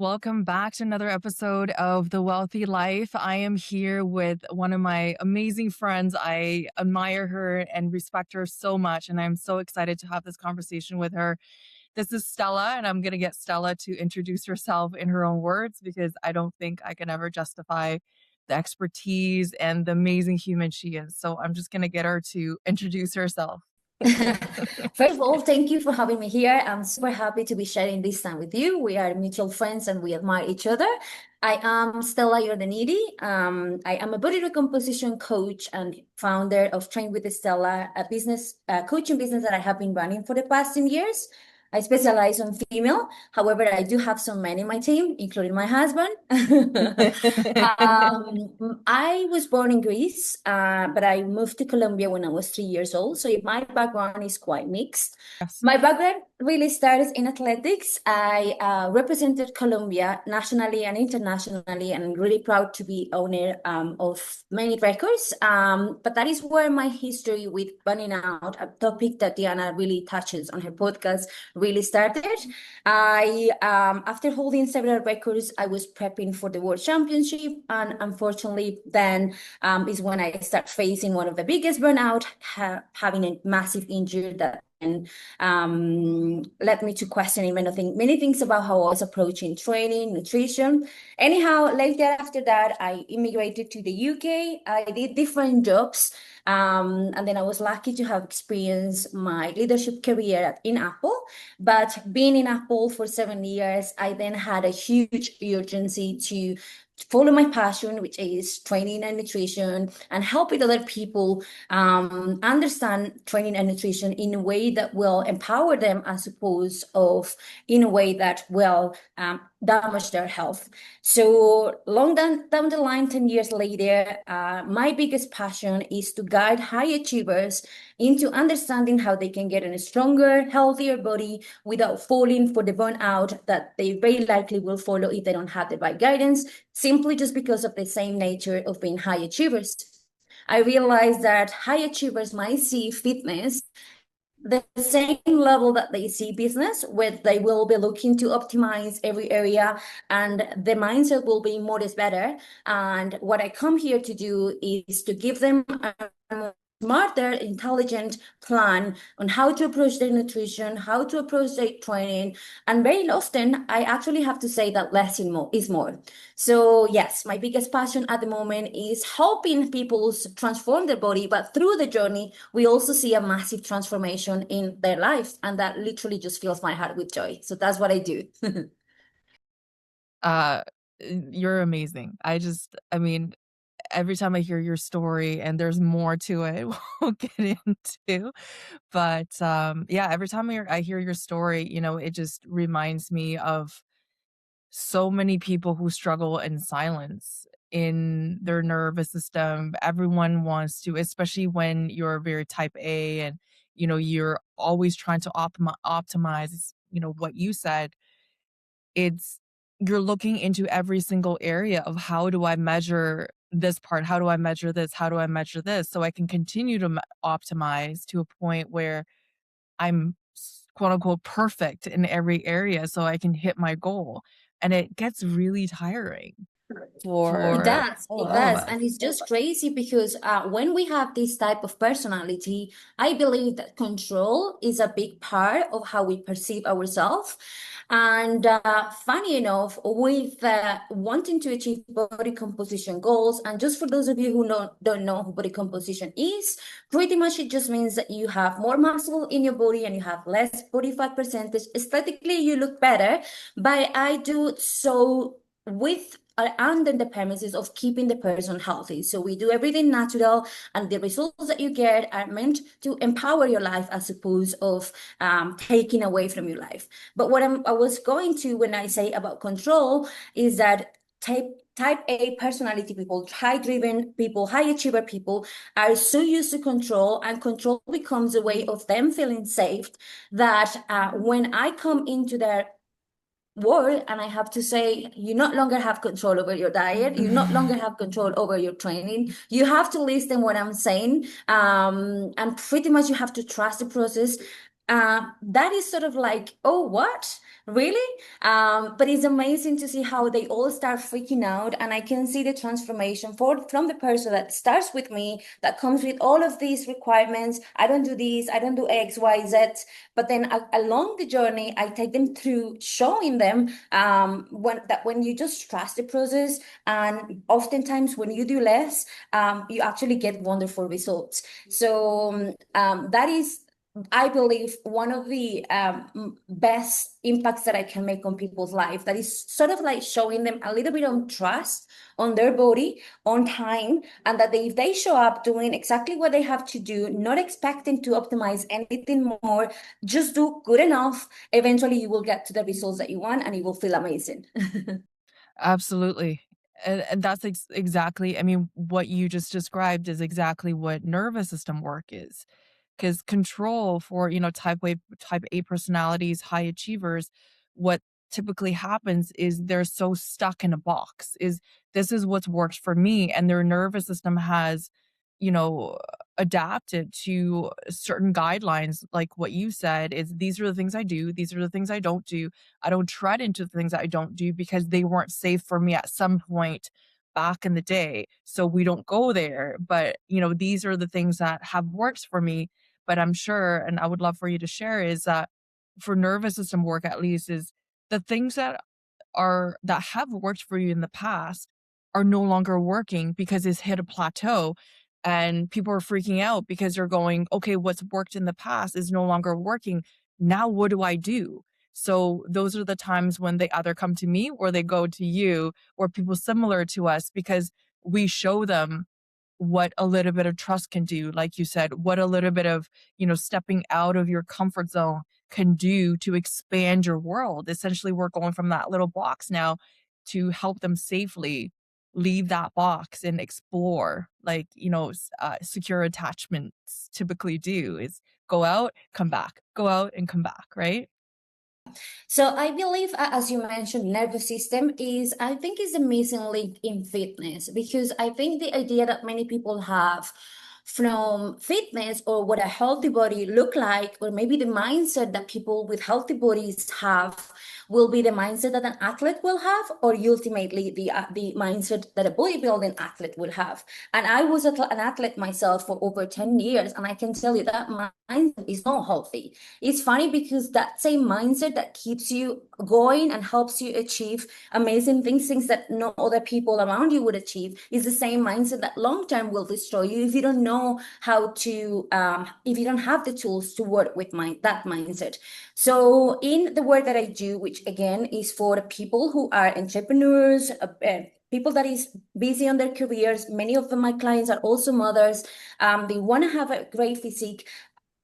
Welcome back to another episode of The Wealthy Life. I am here with one of my amazing friends. I admire her and respect her so much, and I'm so excited to have this conversation with her. This is Stella, and I'm going to get Stella to introduce herself in her own words because I don't think I can ever justify the expertise and the amazing human she is. So I'm just going to get her to introduce herself. First of all, thank you for having me here. I'm super happy to be sharing this time with you. We are mutual friends and we admire each other. I am Stella Iordanidi. I am a body recomposition coach and founder of Train with Stella, a business coaching business that I have been running for the past 10 years. I specialize on female. However, I do have some men in my team, including my husband. I was born in Greece, but I moved to Colombia when I was 3 years old. So my background is quite mixed. Yes. My background really started in athletics. I represented Colombia nationally and internationally, and I'm really proud to be owner of many records. But that is where my history with burning out, a topic that Diana really touches on her podcast, really started. After holding several records, I was prepping for the World Championship, and unfortunately, then is when I start facing one of the biggest burnout, having a massive injury that led me to questioning many things about how I was approaching training, nutrition. Anyhow, later after that, I immigrated to the UK. I did different jobs. And then I was lucky to have experienced my leadership career in Apple. But being in Apple for 7 years, I then had a huge urgency to follow my passion, which is training and nutrition, and help with other people understand training and nutrition in a way that will empower them as opposed of in a way that will damage their health. So down the line, 10 years later, my biggest passion is to guide high achievers into understanding how they can get in a stronger, healthier body without falling for the burnout that they very likely will follow if they don't have the right guidance, simply just because of the same nature of being high achievers. I realized that high achievers might see fitness the same level that they see business, where they will be looking to optimize every area and the mindset will be more is better. And what I come here to do is to give them a smarter, intelligent plan on how to approach their nutrition, how to approach their training. And very often, I actually have to say that less is more. So yes, my biggest passion at the moment is helping people transform their body, but through the journey, we also see a massive transformation in their lives. And that literally just fills my heart with joy. So that's what I do. uh, you're amazing. I mean, every time I hear your story, and there's more to it, we'll get into. But yeah, every time I hear your story, it just reminds me of so many people who struggle in silence in their nervous system. Everyone wants to, especially when you're very type A and you're always trying to optimize, what you said. It's You're looking into every single area of how do I measure this part? How do I measure this? How do I measure this? So I can continue to optimize to a point where I'm quote unquote perfect in every area so I can hit my goal. And it gets really tiring It for does, it all of does. us. And it's just crazy because when we have this type of personality, I believe that control is a big part of how we perceive ourselves. And funny enough, with wanting to achieve body composition goals, and just for those of you who don't know who body composition is, pretty much it just means that you have more muscle in your body and you have less body fat percentage. Aesthetically, you look better, but I do so with under the premises of keeping the person healthy. So we do everything natural, and the results that you get are meant to empower your life as opposed of taking away from your life. But what I was going to when I say about control is that type A personality people, high-driven people, high-achiever people are so used to control, and control becomes a way of them feeling safe that when I come into their world and I have to say, you no longer have control over your diet, you no longer have control over your training, you have to listen what I'm saying, and pretty much you have to trust the process. That is sort of like, oh, what? Really? But it's amazing to see how they all start freaking out. And I can see the transformation from the person that starts with me, that comes with all of these requirements. I don't do this, I don't do X, Y, Z. But then along the journey, I take them through showing them when you just trust the process, and oftentimes when you do less, you actually get wonderful results. So that is, I believe, one of the best impacts that I can make on people's life. That is sort of like showing them a little bit of trust on their body, on time, and that if they show up doing exactly what they have to do, not expecting to optimize anything more, just do good enough, eventually you will get to the results that you want and you will feel amazing. Absolutely. And that's exactly, I mean, what you just described is exactly what nervous system work is. Because control for, type A personalities, high achievers, what typically happens is they're so stuck in a box, is this is what's worked for me, and their nervous system has, you know, adapted to certain guidelines, like what you said, is these are the things I do, these are the things I don't do. I don't tread into the things that I don't do because they weren't safe for me at some point back in the day. So we don't go there. But, these are the things that have worked for me. But I'm sure, and I would love for you to share, is that for nervous system work, at least, is the things that have worked for you in the past are no longer working because it's hit a plateau, and people are freaking out because they're going, okay, what's worked in the past is no longer working. Now what do I do? So those are the times when they either come to me or they go to you or people similar to us, because we show them what a little bit of trust can do, like you said, what a little bit of, stepping out of your comfort zone can do to expand your world. Essentially, we're going from that little box now to help them safely leave that box and explore, like, secure attachments typically do, is go out, come back, go out and come back, right? So I believe, as you mentioned, nervous system is, I think, is the missing link in fitness, because I think the idea that many people have from fitness or what a healthy body look like, or maybe the mindset that people with healthy bodies have, will be the mindset that an athlete will have, or ultimately the mindset that a bodybuilding athlete will have. And I was an athlete myself for over 10 years, and I can tell you that mindset is not healthy. It's funny because that same mindset that keeps you going and helps you achieve amazing things, things that no other people around you would achieve, is the same mindset that long term will destroy you if you don't know how to, if you don't have the tools to work with that mindset. So in the work that I do, which again is for people who are entrepreneurs, people that is busy on their careers, many of them, my clients, are also mothers. They want to have a great physique.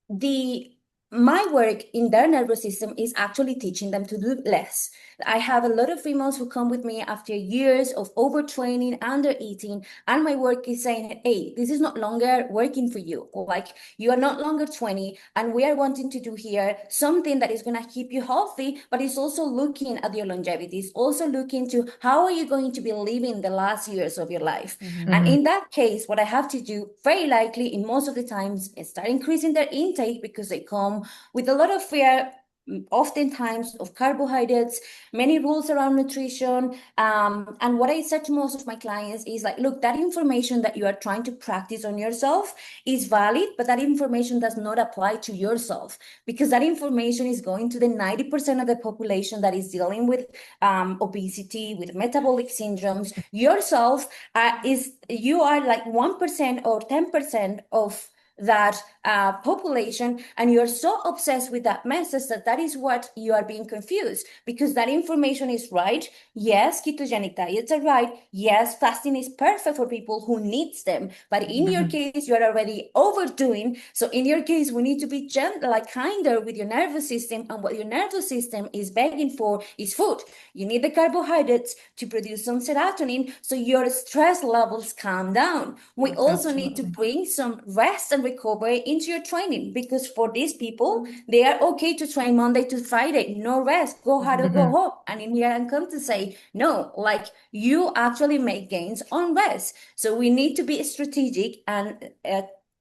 The My work in their nervous system is actually teaching them to do less. I have a lot of females who come with me after years of overtraining, under eating, and my work is saying, hey, this is not longer working for you. Like, you are not longer 20, and we are wanting to do here something that is going to keep you healthy, but it's also looking at your longevity. It's also looking to how are you going to be living the last years of your life. And Mhm. in that case, what I have to do, very likely in most of the times, is start increasing their intake, because they come with a lot of fear, oftentimes, of carbohydrates, many rules around nutrition. And what I said to most of my clients is like, look, that information that you are trying to practice on yourself is valid, but that information does not apply to yourself, because that information is going to the 90% of the population that is dealing with obesity, with metabolic syndromes. Yourself you are like 1% or 10% of that population, and you're so obsessed with that message that that is what you are being confused, because that information is right. Yes, ketogenic diets are right. Yes, fasting is perfect for people who needs them, but in your Mhm. case, you are already overdoing. So in your case, we need to be gentle, like kinder with your nervous system, and what your nervous system is begging for is food. You need the carbohydrates to produce some serotonin so your stress levels calm down. We also need to Absolutely. bring some rest and recovery into your training, because for these people, they are okay to train Monday to Friday, no rest, go hard or go Mhm. home. And in here, I come to say, no, like, you actually make gains on rest. So we need to be strategic and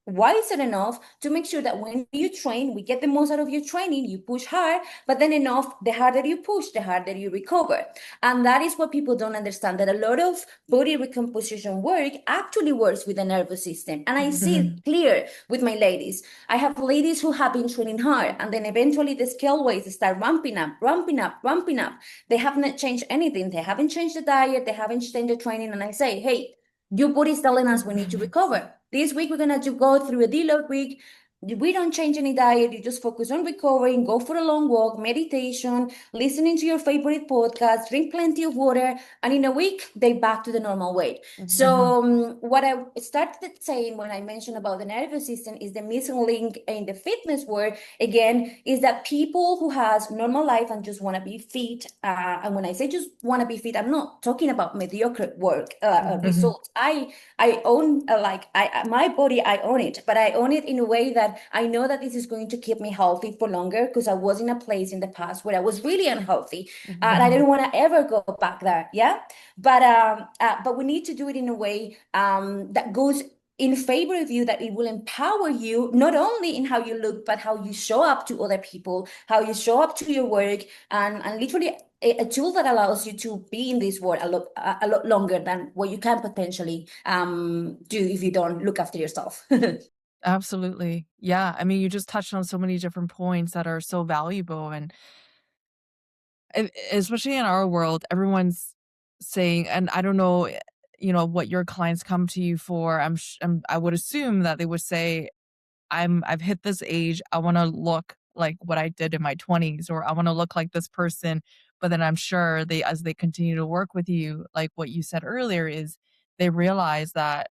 wiser enough to make sure that when you train, we get the most out of your training. You push hard, but then enough, the harder you push, the harder you recover. And that is what people don't understand, that a lot of body recomposition work actually works with the nervous system. And I see it clear with my ladies. I have ladies who have been training hard, and then eventually the scale weights start ramping up, ramping up, ramping up. They have not changed anything. They haven't changed the diet. They haven't changed the training. And I say, hey, your body's telling us we need to recover. This week, we're going to go through a deload week. We don't change any diet. You just focus on recovering, go for a long walk, meditation, listening to your favorite podcast, drink plenty of water. And in a week, they're back to the normal weight. So what I started saying when I mentioned about the nervous system is the missing link in the fitness world, again, is that people who has normal life and just want to be fit, and when I say just want to be fit, I'm not talking about mediocre work results. I own my body, I own it, but I own it in a way that I know that this is going to keep me healthy for longer, because I was in a place in the past where I was really unhealthy, and I didn't want to ever go back there. Yeah, but we need to do it in a way that goes in favor of you, that it will empower you not only in how you look, but how you show up to other people, how you show up to your work, and literally a tool that allows you to be in this world a lot longer than what you can potentially do if you don't look after yourself. Absolutely. Yeah, I mean, you just touched on so many different points that are so valuable, and especially in our world, everyone's saying, and I don't know, what your clients come to you for. I would assume that they would say, I've hit this age, I wanna look like what I did in my 20s, or I wanna look like this person." But then I'm sure they, as they continue to work with you, like what you said earlier, is they realize that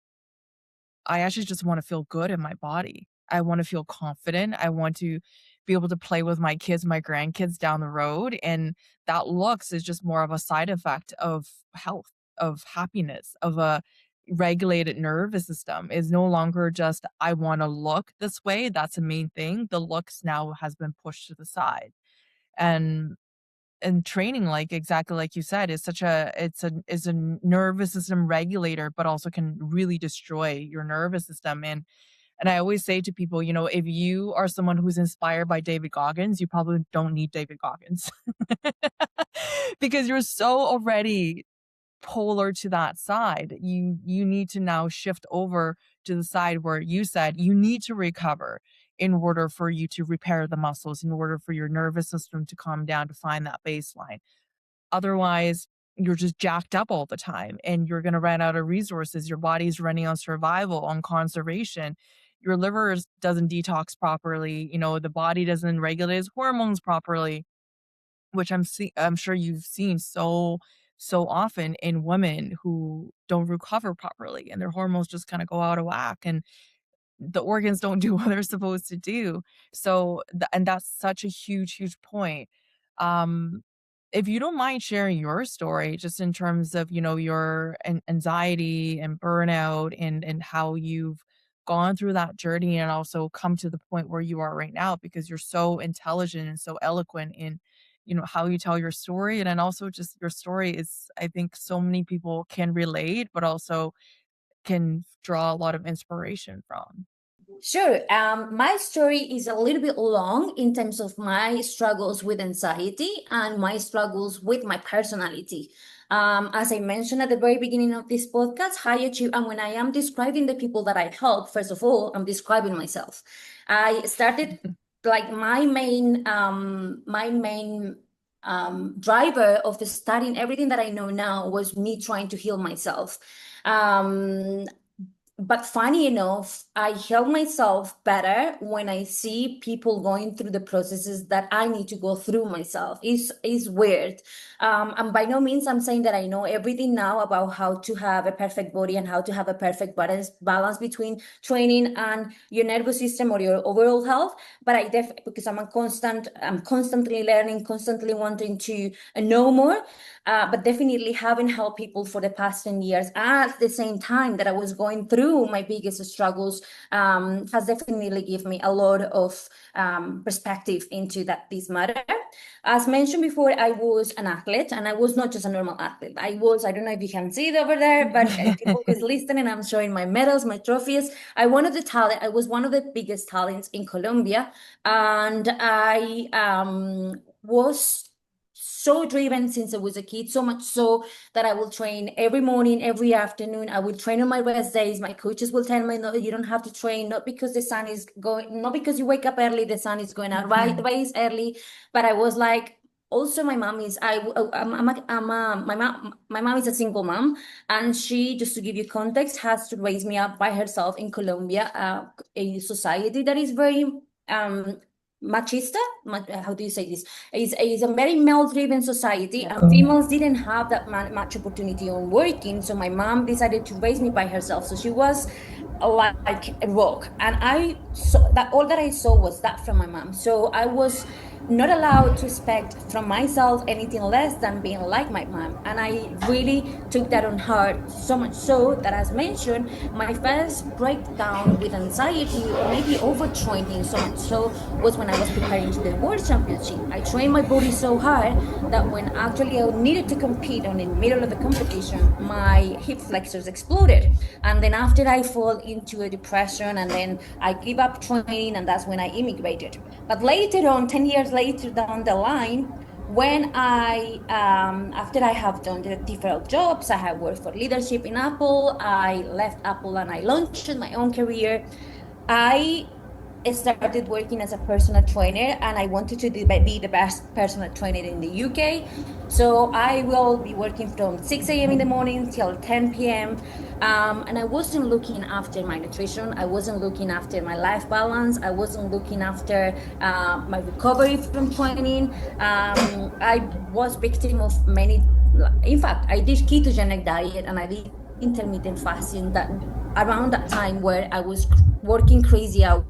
I actually just wanna feel good in my body. I wanna feel confident. I want to be able to play with my kids, my grandkids down the road, and that looks is just more of a side effect of health, of happiness, of a regulated nervous system. Is no longer just, "I wanna look this way," that's the main thing. The looks now has been pushed to the side. And training, like, exactly like you said, is such a is a nervous system regulator, but also can really destroy your nervous system. And I always say to people, if you are someone who's inspired by David Goggins, you probably don't need David Goggins. Because you're so already polar to that side. You need to now shift over to the side where you said you need to recover in order for you to repair the muscles, in order for your nervous system to calm down, to find that baseline. Otherwise, you're just jacked up all the time and you're going to run out of resources. Your body's running on survival, on conservation. Your liver doesn't detox properly. The body doesn't regulate its hormones properly, which I'm sure you've seen so often in women who don't recover properly and their hormones just kind of go out of whack. And the organs don't do what they're supposed to do. So, and that's such a huge point. Um, if you don't mind sharing your story, just in terms of, your anxiety and burnout, and how you've gone through that journey and also come to the point where you are right now, because you're so intelligent and so eloquent in, how you tell your story. And then also just your story is, I think so many people can relate, but also can draw a lot of inspiration from. Sure. My story is a little bit long in terms of my struggles with anxiety and my struggles with my personality. As I mentioned at the very beginning of this podcast, high achieve, and when I am describing the people that I help, first of all, I'm describing myself. I started like my main driver of the studying everything that I know now was me trying to heal myself. Um, but funny enough, I help myself better when I see people going through the processes that I need to go through myself. It's weird. And by no means I'm saying that I know everything now about how to have a perfect body and how to have a perfect balance between training and your nervous system or your overall health. But because I'm constantly learning, constantly wanting to know more. But definitely haven't helped people for the past 10 years at the same time that I was going through through my biggest struggles has definitely given me a lot of perspective into this matter. As mentioned before, I was an athlete, and I was not just a normal athlete. I don't know if you can see it over there, but people who's listening, I'm showing my medals, my trophies. I was one of the biggest talents in Colombia, and I was so driven since I was a kid, so much so that I will train every morning, every afternoon. I will train on my rest days. My coaches will tell me, no, you don't have to train, not because the sun is going, not because you wake up early, the sun is going out, right? Rise early. But I was like, also my mom is, my mom is a single mom, and she, just to give you context, has to raise me up by herself in Colombia, a society that is very, machista, how do you say this? Is a very male-driven society, and females didn't have that much opportunity on working. So my mom decided to raise me by herself. So she was like a rock, and I saw that all that I saw was that from my mom. So I was not allowed to expect from myself anything less than being like my mom. And I really took that on heart, so much so that, as mentioned, my first breakdown with anxiety, or maybe overtraining, so much so, was when I was preparing to the World Championship. I trained my body so hard that when actually I needed to compete on the middle of the competition, my hip flexors exploded. And then after, I fall into a depression, and then I give up training, and that's when I immigrated. But later on, 10 years later down the line, when after I have done the different jobs, I have worked for leadership in Apple, I left Apple and I launched my own career. I started working as a personal trainer, and I wanted to be the best personal trainer in the UK. So I will be working from 6 a.m. in the morning till 10 p.m. And I wasn't looking after my nutrition. I wasn't looking after my life balance. I wasn't looking after my recovery from training. I was victim of many, in fact, I did ketogenic diet, and I did intermittent fasting that around that time, where I was working crazy hours,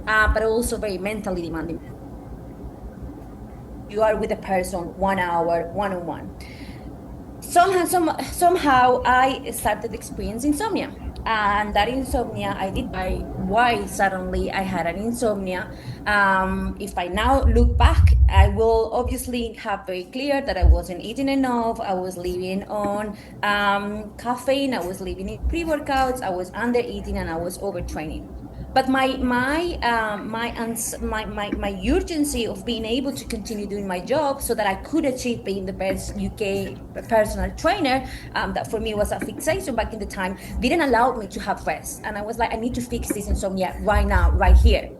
but also very mentally demanding. You are with a person 1 hour, one-on-one. Somehow I started experiencing insomnia. And that insomnia, I did why suddenly I had an insomnia. If I now look back, I will obviously have very clear that I wasn't eating enough. I was living on caffeine. I was living in pre-workouts. I was under eating, and I was overtraining. But my urgency of being able to continue doing my job so that I could achieve being the best UK personal trainer, that for me was a fixation back in the time, didn't allow me to have rest. And I was like, I need to fix this insomnia right now, right here.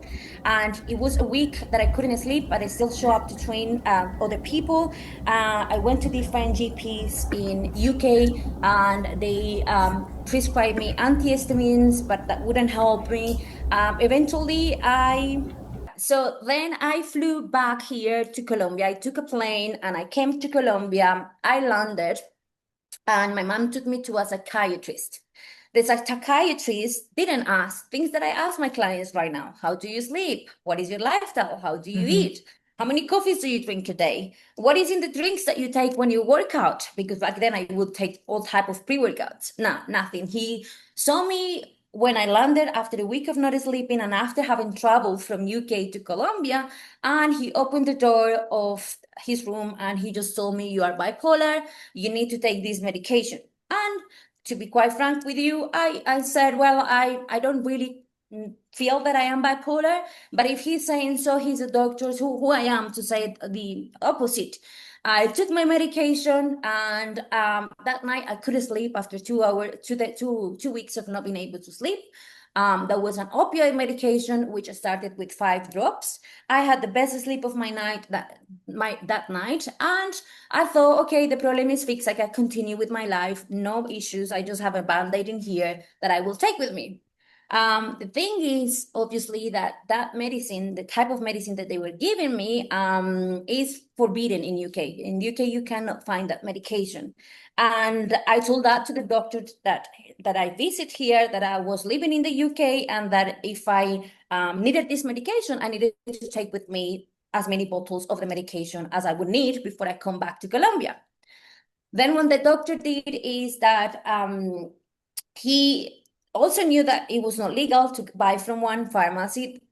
And it was a week that I couldn't sleep, but I still show up to train other people. I went to different GPs in UK, and they prescribed me antihistamines, but that wouldn't help me. Eventually, so then I flew back here to Colombia. I took a plane and I came to Colombia. I landed, and my mom took me to a psychiatrist. The psychiatrist didn't ask things that I ask my clients right now. How do you sleep? What is your lifestyle? How do you eat? How many coffees do you drink a day? What is in the drinks that you take when you work out? Because back then I would take all type of pre-workouts. No, nothing. He saw me when I landed after a week of not sleeping, and after having traveled from UK to Colombia, and he opened the door of his room, and he just told me, you are bipolar, you need to take this medication. And to be quite frank with you, I said, well, I don't really feel that I am bipolar, but if he's saying so, he's a doctor, who I am to say the opposite. I took my medication, and that night I couldn't sleep after 2 hours, 2 weeks of not being able to sleep. There was an opioid medication which started with 5 drops. I had the best sleep of my night that night, and I thought, okay, the problem is fixed. I can continue with my life, no issues. I just have a band-aid in here that I will take with me. The thing is, obviously, that medicine, the type of medicine that they were giving me, is forbidden in UK. In UK, you cannot find that medication. And I told that to the doctor that I visit here, that I was living in the UK, and that if I needed this medication, I needed to take with me as many bottles of the medication as I would need before I come back to Colombia. Then what the doctor did is that he also knew that it was not legal to buy from one pharmacy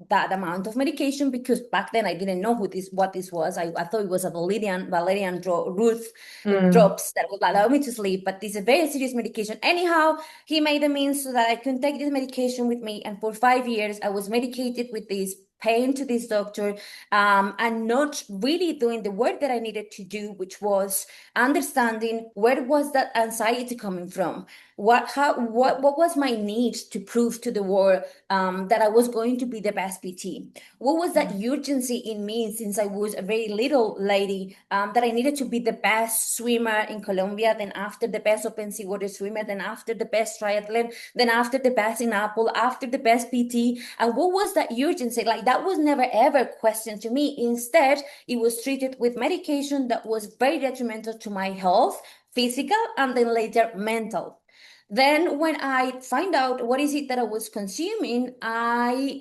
that amount of medication, because back then I didn't know what this was. I thought it was a valerian root Mm, drops that would allow me to sleep, but this is a very serious medication. Anyhow, he made a means so that I could take this medication with me, and for 5 years I was medicated with this, paying to this doctor, and not really doing the work that I needed to do, which was understanding where was that anxiety coming from, what was my need to prove to the world that I was going to be the best PT, what was that yeah. urgency in me since I was a very little lady, that I needed to be the best swimmer in Colombia, then after the best open sea water swimmer, then after the best triathlon, then after the best in Apple, after the best PT. And what was that urgency? Like, that was never ever questioned to me. Instead, it was treated with medication that was very detrimental to my health, physical, and then later mental. Then when I find out what is it that I was consuming, I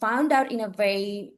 found out in a very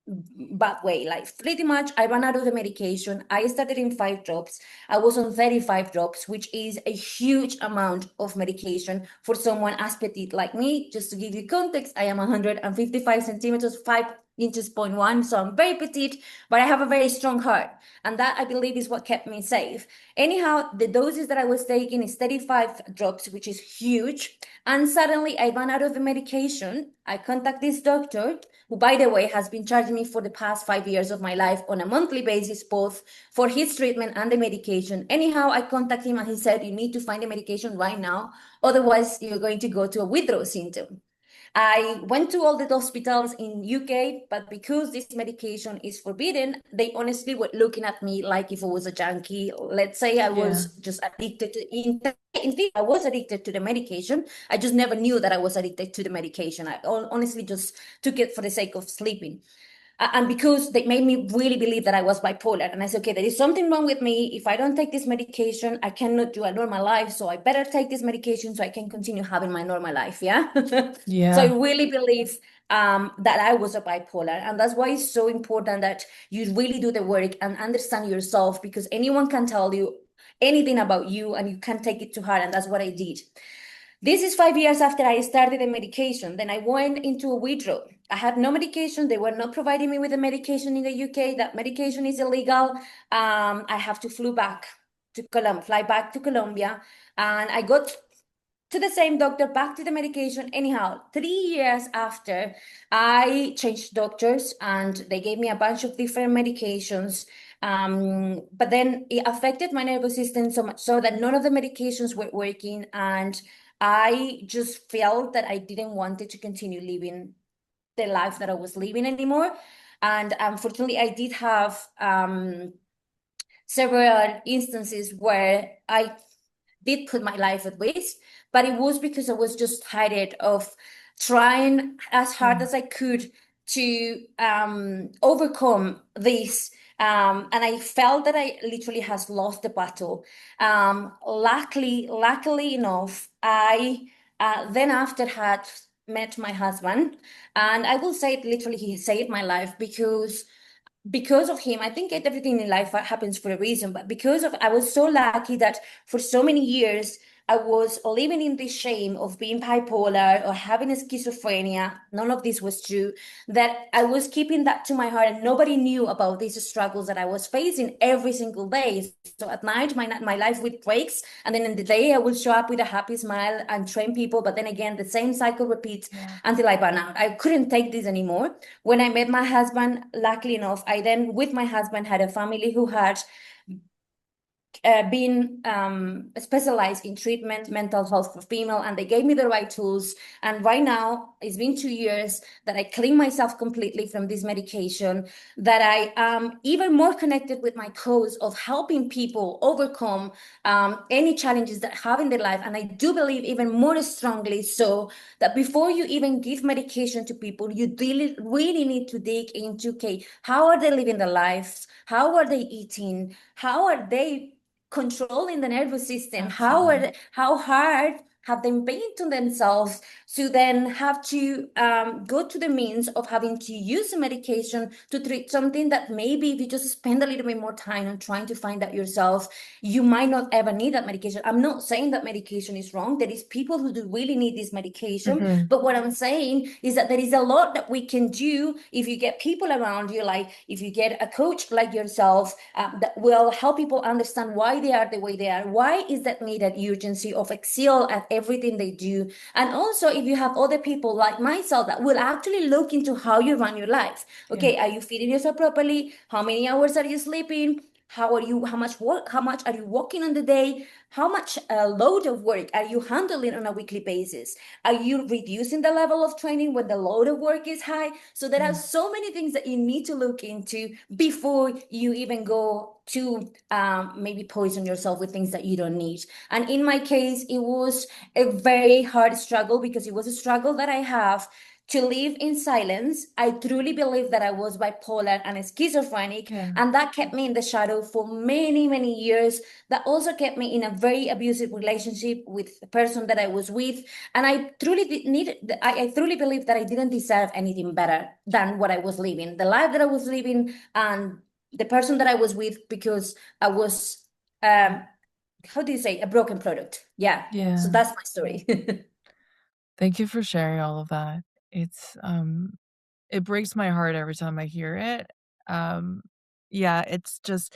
bad way. Like, pretty much I ran out of the medication. I started in 5 drops. I was on 35 drops, which is a huge amount of medication for someone as petite like me. Just to give you context, I am 155 centimeters, 5 inches point one, so I'm very petite, but I have a very strong heart. And that, I believe, is what kept me safe. Anyhow, the doses that I was taking is 35 drops, which is huge. And suddenly I ran out of the medication. I contact this doctor, who, by the way, has been charging me for the past 5 years of my life on a monthly basis, both for his treatment and the medication. Anyhow, I contact him and he said, you need to find the medication right now. Otherwise, you're going to go to a withdrawal symptom. I went to all the hospitals in UK, but because this medication is forbidden, they honestly were looking at me like if I was a junkie. Let's say I Yeah. was just addicted to, in fact, I was addicted to the medication. I just never knew that I was addicted to the medication. I honestly just took it for the sake of sleeping. And because they made me really believe that I was bipolar. And I said, okay, there is something wrong with me. If I don't take this medication, I cannot do a normal life. So I better take this medication so I can continue having my normal life. Yeah. So I Yeah. really believe that I was a bipolar. And that's why it's so important that you really do the work and understand yourself, because anyone can tell you anything about you and you can't take it to heart. And that's what I did. This is 5 years after I started the medication. Then I went into a withdrawal. I had no medication. They were not providing me with the medication in the UK. That medication is illegal. I have to fly back to Colombia. And I got to the same doctor, back to the medication. Anyhow, 3 years after, I changed doctors and they gave me a bunch of different medications. But then it affected my nervous system so much so that none of the medications were working. And I just felt that I didn't want to continue living the life that I was living anymore. And unfortunately, I did have several instances where I did put my life at risk, but it was because I was just tired of trying as hard Yeah. as I could to overcome this. And I felt that I literally has lost the battle. Luckily enough, I then after had met my husband, and I will say it literally, he saved my life, because of him. I think everything in life happens for a reason, but I was so lucky that for so many years I was living in this shame of being bipolar or having a schizophrenia. None of this was true. That I was keeping that to my heart, and nobody knew about these struggles that I was facing every single day. So at night, my life would breaks, and then in the day, I would show up with a happy smile and train people. But then again, the same cycle repeats Yeah. until I burn out. I couldn't take this anymore. When I met my husband, luckily enough, I then, with my husband, had a family who had been specialized in treatment, mental health for female, and they gave me the right tools. And right now, it's been 2 years that I clean myself completely from this medication, that I am even more connected with my cause of helping people overcome any challenges that have in their life. And I do believe even more strongly so that before you even give medication to people, you really need to dig into, okay, how are they living their lives? How are they eating? How are they controlling the nervous system? Absolutely. How hard have them paying to themselves to then have to go to the means of having to use a medication to treat something that maybe if you just spend a little bit more time on trying to find out yourself, you might not ever need that medication. I'm not saying that medication is wrong. There is people who do really need this medication. Mhm. But what I'm saying is that there is a lot that we can do if you get people around you, like if you get a coach like yourself, that will help people understand why they are the way they are. Why is that need that urgency of excel at everything they do? And also, if you have other people like myself that will actually look into how you run your life. Yeah. Okay, are you feeding yourself properly? How many hours are you sleeping? How much work, how much are you working on the day? How much load of work are you handling on a weekly basis? Are you reducing the level of training when the load of work is high? So there are Yeah. so many things that you need to look into before you even go to maybe poison yourself with things that you don't need. And in my case, it was a very hard struggle because it was a struggle that I have to live in silence. I truly believe that I was bipolar and schizophrenic, Yeah. and that kept me in the shadow for many, many years. That also kept me in a very abusive relationship with the person that I was with. And I truly I truly believe that I didn't deserve anything better than what I was living, the life that I was living, and the person that I was with, because I was, how do you say, a broken product. Yeah. So Yeah. that's my story. Thank you for sharing all of that. It's, it breaks my heart every time I hear it. Um, yeah, it's just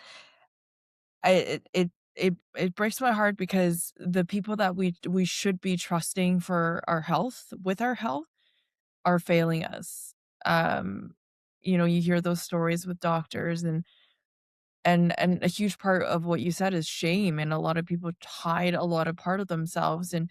it breaks my heart because the people that we should be trusting for our health with our health are failing us. Um, you hear those stories with doctors and a huge part of what you said is shame, and a lot of people hide a lot of part of themselves, and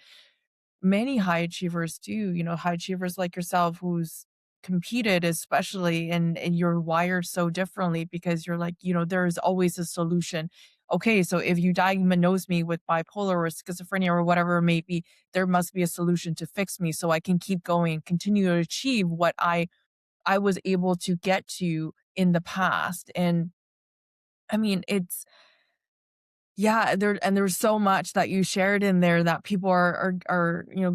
many high achievers do, high achievers like yourself who's competed especially and you're wired so differently because you're like, there's always a solution. Okay, so if you diagnose me with bipolar or schizophrenia or whatever it may be, there must be a solution to fix me so I can keep going and continue to achieve what I was able to get to in the past. And I mean, it's yeah, there's so much that you shared in there that people are,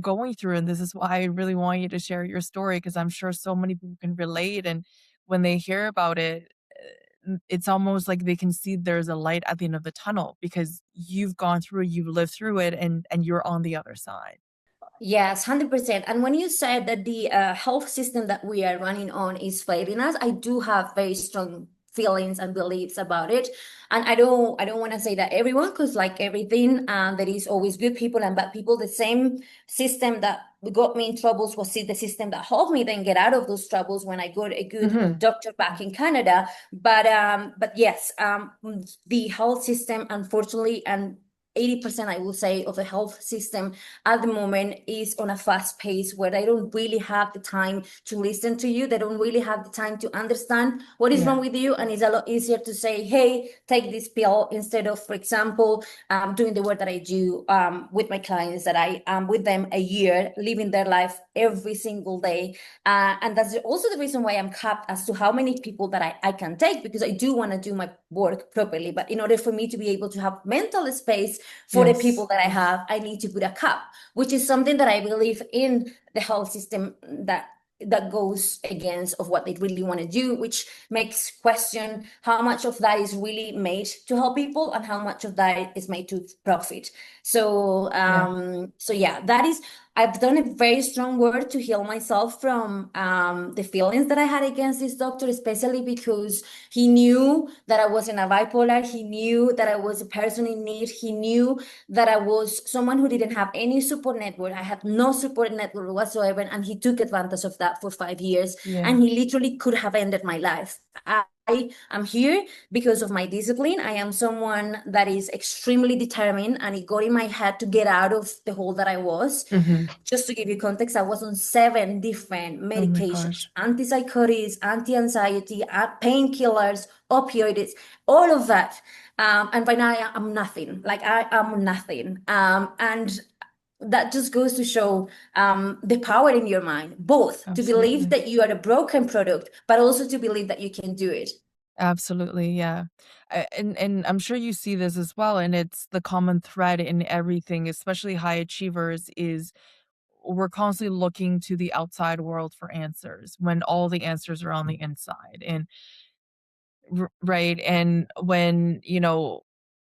going through, and this is why I really want you to share your story because 'cause I'm sure so many people can relate, and when they hear about it, it's almost like they can see there's a light at the end of the tunnel because you've gone through, you've lived through it, and you're on the other side. Yes, 100%. And when you said that the health system that we are running on is failing us, I do have very strong feelings and beliefs about it. And I don't want to say that everyone, because like everything, there is always good people and bad people. The same system that got me in troubles was the system that helped me then get out of those troubles when I got a good Mhm. doctor back in Canada. But yes, the health system, unfortunately, and 80% I will say of the health system at the moment is on a fast pace where they don't really have the time to listen to you. They don't really have the time to understand what is wrong Yeah. with you. And it's a lot easier to say, hey, take this pill instead of, for example, doing the work that I do with my clients, that I am with them a year, living their life every single day. And that's also the reason why I'm capped as to how many people that I can take, because I do want to do my work properly. But in order for me to be able to have mental space for the people Yes. that I have, I need to put a cap, which is something that I believe in the health system that goes against of what they really want to do, which makes question how much of that is really made to help people and how much of that is made to profit. So Yeah. so yeah, that is, I've done a very strong work to heal myself from the feelings that I had against this doctor, especially because he knew that I wasn't a bipolar. He knew that I was a person in need. He knew that I was someone who didn't have any support network. I had no support network whatsoever. And he took advantage of that for 5 years. Yeah. And he literally could have ended my life. I am here because of my discipline. I am someone that is extremely determined, and it got in my head to get out of the hole that I was. Mhm. Just to give you context, I was on 7 different Oh my medications: gosh. anti-psychotics, anti-anxiety, painkillers, opioids, all of that. And right now I'm nothing. Like I am nothing. And that just goes to show the power in your mind, both to believe Absolutely. that you are a broken product, but also to believe that you can do it. Absolutely, yeah. And I'm sure you see this as well, and it's the common thread in everything, especially high achievers, is we're constantly looking to the outside world for answers when all the answers are on the inside. And right, and when,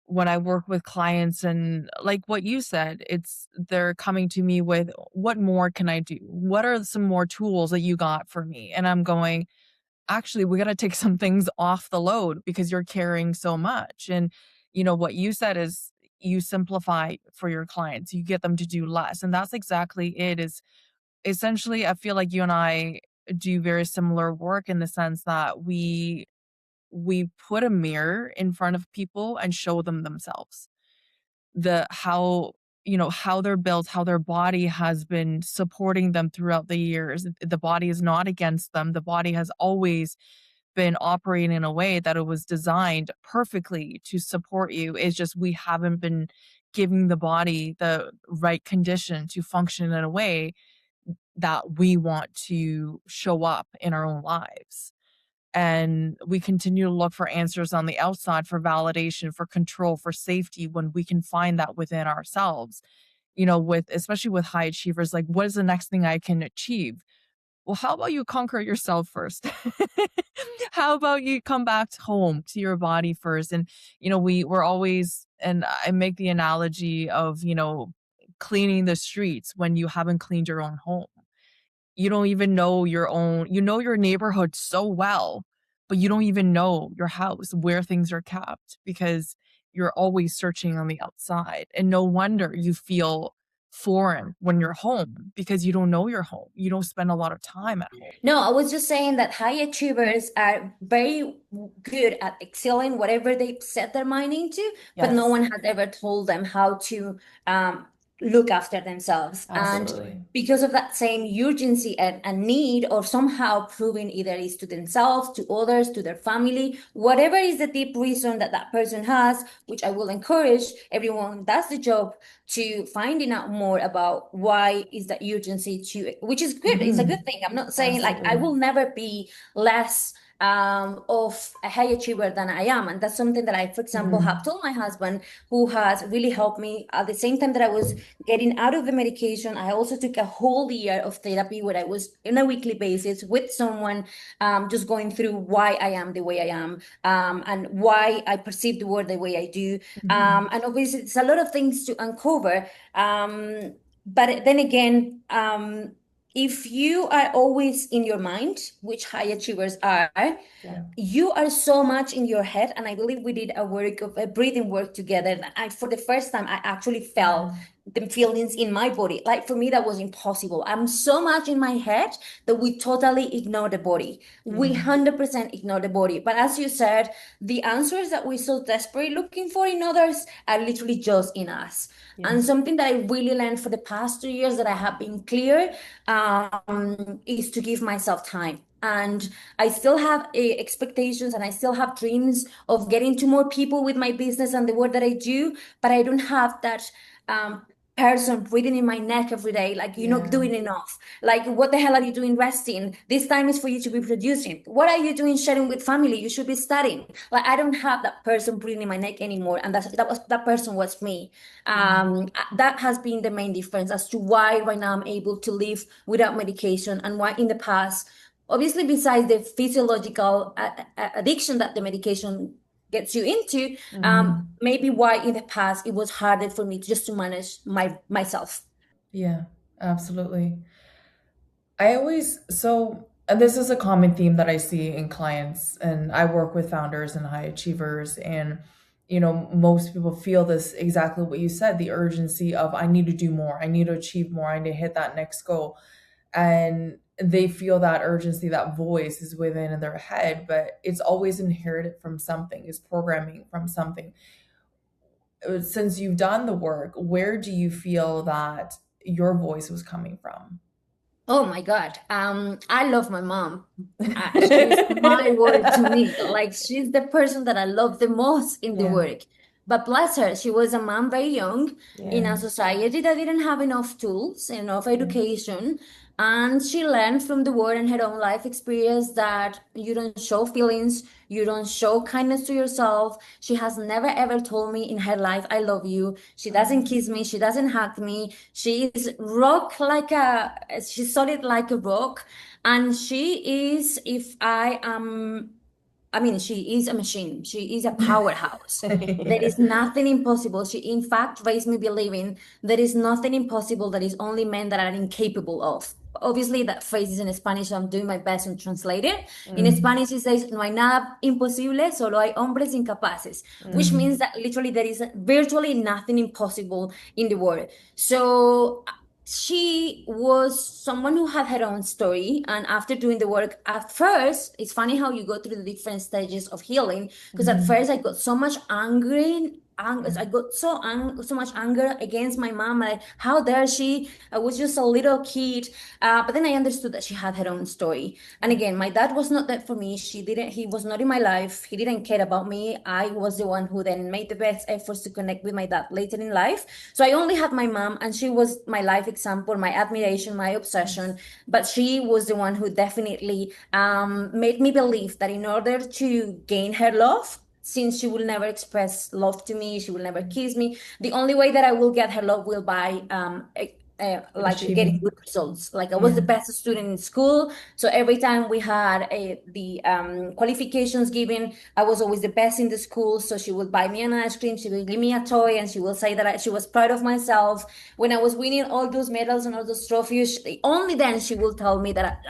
when I work with clients and like what you said, it's they're coming to me with what more can I do? What are some more tools that you got for me? And I'm going, actually, we got to take some things off the load because you're carrying so much. And what you said is you simplify for your clients. You get them to do less. And that's exactly it. Is essentially, I feel like you and I do very similar work in the sense that we put a mirror in front of people and show them themselves. The how they're built, how their body has been supporting them throughout the years. The body is not against them. The body has always been operating in a way that it was designed perfectly to support you. It's just we haven't been giving the body the right condition to function in a way that we want to show up in our own lives. And we continue to look for answers on the outside for validation, for control, for safety when we can find that within ourselves. With especially with high achievers, like what is the next thing I can achieve? Well, how about you conquer yourself first? How about you come back home to your body first? And we're always, and I make the analogy of, cleaning the streets when you haven't cleaned your own home. You don't even know your neighborhood so well, but you don't even know your house, where things are kept because you're always searching on the outside. And no wonder you feel foreign when you're home because you don't know your home. You don't spend a lot of time at home. No, I was just saying that high achievers are very good at excelling whatever they set their mind into, but no Yes, one has ever told them how to um, look after themselves. And absolutely. because of that same urgency and need, or somehow proving either is to themselves, to others, to their family, whatever is the deep reason that that person has, which I will encourage everyone does the job to finding out more about why is that urgency to, which is good. It's a good Mhm. thing. I'm not saying like I Absolutely. will never be less of a high achiever than I am. And that's something that I, for example, have Mhm. told my husband, who has really helped me at the same time that I was getting out of the medication. I also took a whole year of therapy where I was on a weekly basis with someone, just going through why I am the way I am, and why I perceive the world the way I do. Mhm. And obviously, it's a lot of things to uncover. But then again, if you are always in your mind, which high achievers are, Yeah. you are so much in your head. And I believe we did a work of a breathing work together. For the first time, I actually felt Mhm. the feelings in my body. Like for me, that was impossible. I'm so much in my head that we totally ignore the body. We Yeah. 100% ignore the body. But as you said, the answers that we're so desperately looking for in others are literally just in us. Yeah. And something that I really learned for the past 2 years that I have been clear, is to give myself time. And I still have expectations and I still have dreams of getting to more people with my business and the work that I do, but I don't have that person breathing in my neck every day, like you're not Yeah. doing enough. Like, what the hell are you doing resting? This time is for you to be producing. What are you doing sharing with family? You should be studying. Like, I don't have that person breathing in my neck anymore. And that person was me. Yeah. That has been the main difference as to why right now I'm able to live without medication, and why in the past, obviously, besides the physiological addiction that the medication gets you into, Mhm. maybe why in the past it was harder for me just to manage myself. Yeah, absolutely. I always so and this is a common theme that I see in clients, and I work with founders and high achievers, and most people feel this exactly what you said, the urgency of I need to do more, I need to achieve more, I need to hit that next goal. And they feel that urgency, that voice is within their head, but it's always inherited from something, is programming from something. Since you've done the work, where do you feel that your voice was coming from? Oh my God. I love my mom. She's my world to me. Like, she's the person that I love the most in the Yeah. work. But bless her, she was a mom very young in Yeah. a society that didn't have enough tools, enough Yeah. education. And she learned from the world and her own life experience that you don't show feelings, you don't show kindness to yourself. She has never ever told me in her life, I love you. She doesn't kiss me, she doesn't hug me. She is she's solid like a rock. And she is, if I am, I mean, she is a machine. She is a powerhouse. There Yeah. is nothing impossible. She, in fact, raised me believing there is nothing impossible that is only men that are incapable of. Obviously, that phrase is in Spanish, so I'm doing my best to translate it. In Mm, Spanish, it says, no hay nada imposible, solo hay hombres incapaces, which mm, means that literally there is virtually nothing impossible in the world. So she was someone who had her own story, and after doing the work, at first it's funny how you go through the different stages of healing, because at mm, first I got so much angry, yeah. I got so much anger against my mom, like how dare she, I was just a little kid. But then I understood that she had her own story. And again, my dad was not there for me. He was not in my life. He didn't care about me. I was the one who then made the best efforts to connect with my dad later in life. So I only had my mom, and she was my life example, my admiration, my Yes. obsession. But she was the one who definitely made me believe that in order to gain her love, since she will never express love to me, she will never kiss me. The only way that I will get her love will by like getting Achieving. good results. Like I was the Yeah. best student in school, so every time we had the qualifications given, I was always the best in the school. So she would buy me an ice cream, she would give me a toy, and she will say that she was proud of myself. When I was winning all those medals and all those trophies, only then she will tell me that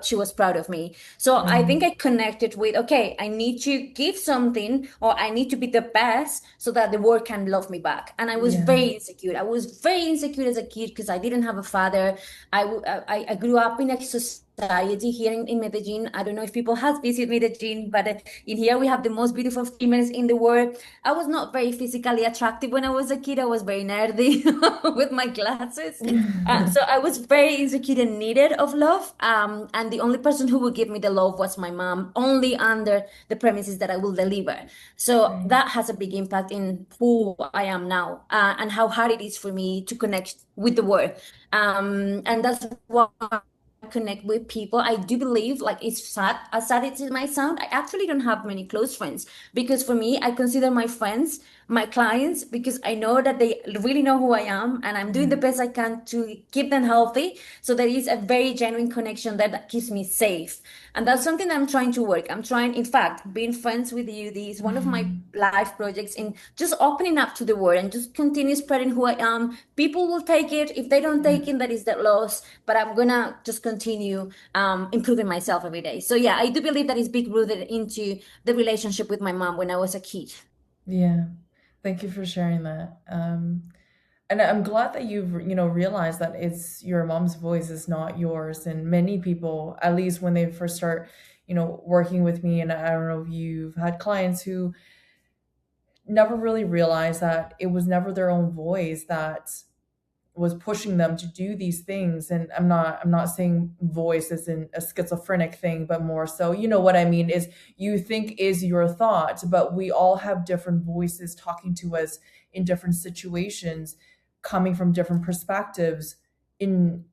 she was proud of me. So I think Mm, I connected with, okay, I need to give something, or I need to be the best so that the world can love me back. And I was yeah. very insecure. I was very insecure as a kid because I didn't have a father. I grew up in a society here in Medellin. I don't know if people have visited Medellin, but in here we have the most beautiful females in the world. I was not very physically attractive when I was a kid. I was very nerdy with my glasses. So I was very insecure and needed of love. And the only person who would give me the love was my mom, only under the premises that I will deliver. So Right. that has a big impact in who I am now, and how hard it is for me to connect with the world. And that's why connect with people. I do believe, like, it's sad, as sad as it might sound, I actually don't have many close friends, because for me, I consider my friends my clients, because I know that they really know who I am, and I'm doing the Yeah. best I can to keep them healthy. So there is a very genuine connection there that keeps me safe. And that's something that I'm trying to work. I'm trying, in fact, being friends with you. This is one of my life projects, in just opening up to the world and just continue spreading who I am. People will take it. If they don't Yeah. take it, that is their loss. But I'm gonna just continue improving myself every day. So yeah, I do believe that is big rooted into the relationship with my mom when I was a kid. Yeah. Thank you for sharing that. And I'm glad that you've, realized that it's your mom's voice is not yours. And many people, at least when they first start, working with me, and I don't know if you've had clients who never really realized that it was never their own voice that was pushing them to do these things. And I'm not saying voice is in a schizophrenic thing, but more so, you know what I mean, is you think is your thought, but we all have different voices talking to us in different situations, coming from different perspectives, in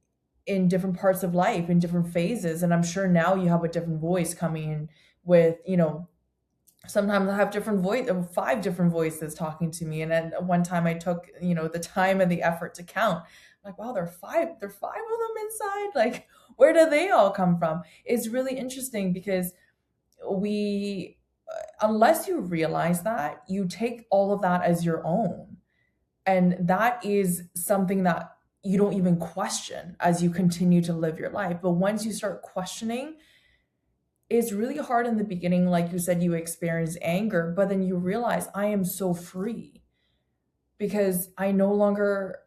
different parts of life, in different phases. And I'm sure now you have a different voice coming in with, sometimes I have different voice, 5 different voices talking to me. And then one time I took, the time and the effort to count. I'm like, wow, there are five of them inside. Like, where do they all come from? It's really interesting because we, unless you realize that, you take all of that as your own. And that is something that you don't even question as you continue to live your life. But once you start questioning, it's really hard in the beginning. Like you said, you experience anger, but then you realize I am so free because I no longer,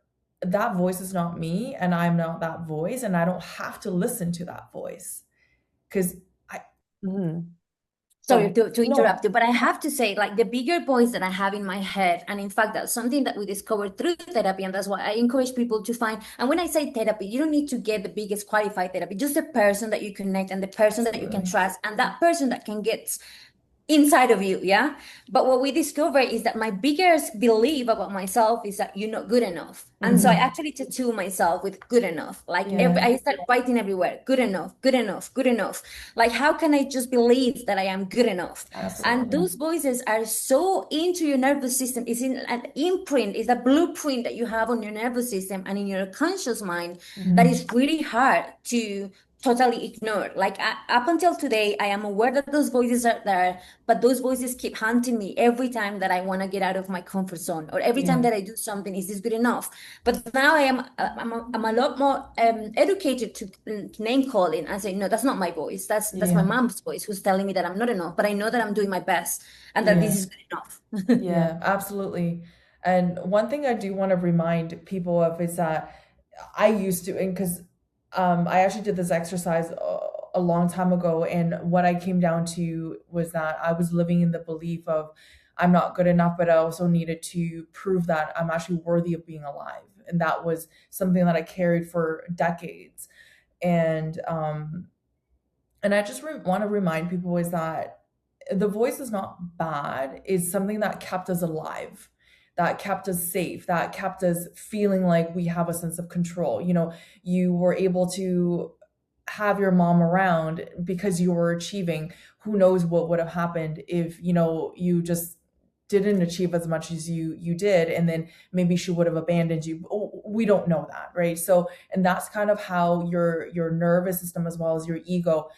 that voice is not me, and I'm not that voice, and I don't have to listen to that voice because I, Mhm. go Sorry ahead. to No. interrupt you, but I have to say, like, the bigger voice that I have in my head, and in fact, that's something that we discovered through therapy, and that's why I encourage people to find. And when I say therapy, you don't need to get the biggest qualified therapy, just the person that you connect and the person that you can Absolutely. trust, and that person that can get inside of you, yeah. But what we discover is that my biggest belief about myself is that you're not good enough. And so I Mhm. actually tattoo myself with good enough. Like Yeah. I start writing everywhere, good enough, good enough, good enough. Like, how can I just believe that I am good enough? And Absolutely. those voices are so into your nervous system. It's in an imprint, it's a blueprint that you have on your nervous system and in your conscious mind that Mhm. is really hard to totally ignore. Like up until today, I am aware that those voices are there, but those voices keep haunting me every time that I want to get out of my comfort zone, or every time Yeah. that I do something. Is this good enough? But now I'm a lot more educated to name calling and say, no, that's not my voice. That's my Yeah. mom's voice who's telling me that I'm not enough. But I know that I'm doing my best and that this Yeah. is good enough. Yeah, absolutely. And one thing I do want to remind people of is that I used to, and because I actually did this exercise a long time ago, and what I came down to was that I was living in the belief of I'm not good enough, but I also needed to prove that I'm actually worthy of being alive. And that was something that I carried for decades. And I just want to remind people is that the voice is not bad. It's something that kept us alive, that kept us safe, that kept us feeling like we have a sense of control. You know, you were able to have your mom around because you were achieving. Who knows what would have happened if, you know, you just didn't achieve as much as you did, and then maybe she would have abandoned you. We don't know that, right? So, and that's kind of how your nervous system as well as your ego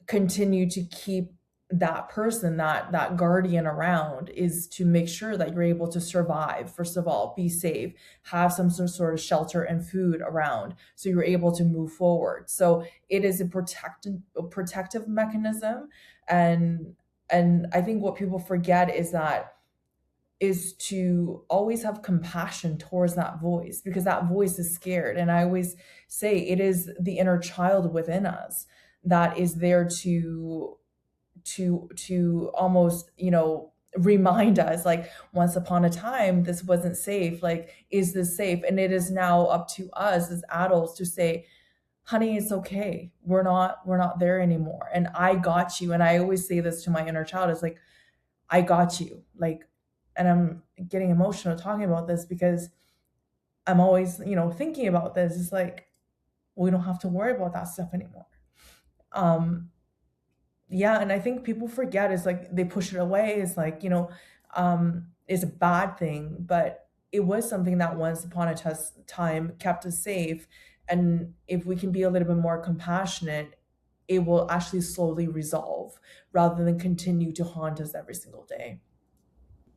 continue to keep that person, that guardian around, is to make sure that you're able to survive, first of all, be safe, have some sort of shelter and food around, so you're able to move forward. So it is a protective mechanism. and and I think what people forget is to always have compassion towards that voice, because that voice is scared. And I always say it is the inner child within us that is there to almost, you know, remind us like, once upon a time this wasn't safe. Like, is this safe? And it is now up to us as adults to say, honey, it's okay, we're not there anymore, and I got you. And I always say this to my inner child, is like, I got you. Like, and I'm getting emotional talking about this because I'm always, you know, thinking about this. It's like, we don't have to worry about that stuff anymore. Um, yeah, and I think people forget, it's like they push it away. It's like, you know, it's a bad thing, but it was something that once upon a time kept us safe. And if we can be a little bit more compassionate, it will actually slowly resolve rather than continue to haunt us every single day.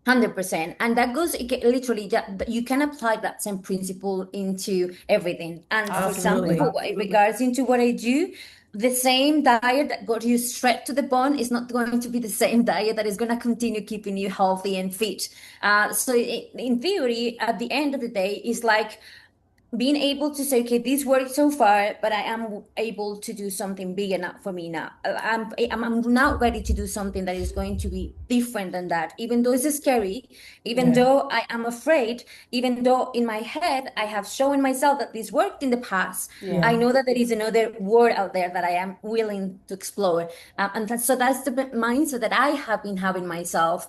100%. And that goes literally, that you can apply that same principle into everything. And for example, Absolutely. in regards into what I do, the same diet that got you straight to the bone is not going to be the same diet that is going to continue keeping you healthy and fit. So in theory, at the end of the day, it's like being able to say, okay, this worked so far, but I am able to do something big enough for me now. I'm now ready to do something that is going to be different than that, even though it's scary, even Yeah. though I am afraid, even though in my head I have shown myself that this worked in the past. Yeah. I know that there is another world out there that I am willing to explore. So that's the mindset that I have been having myself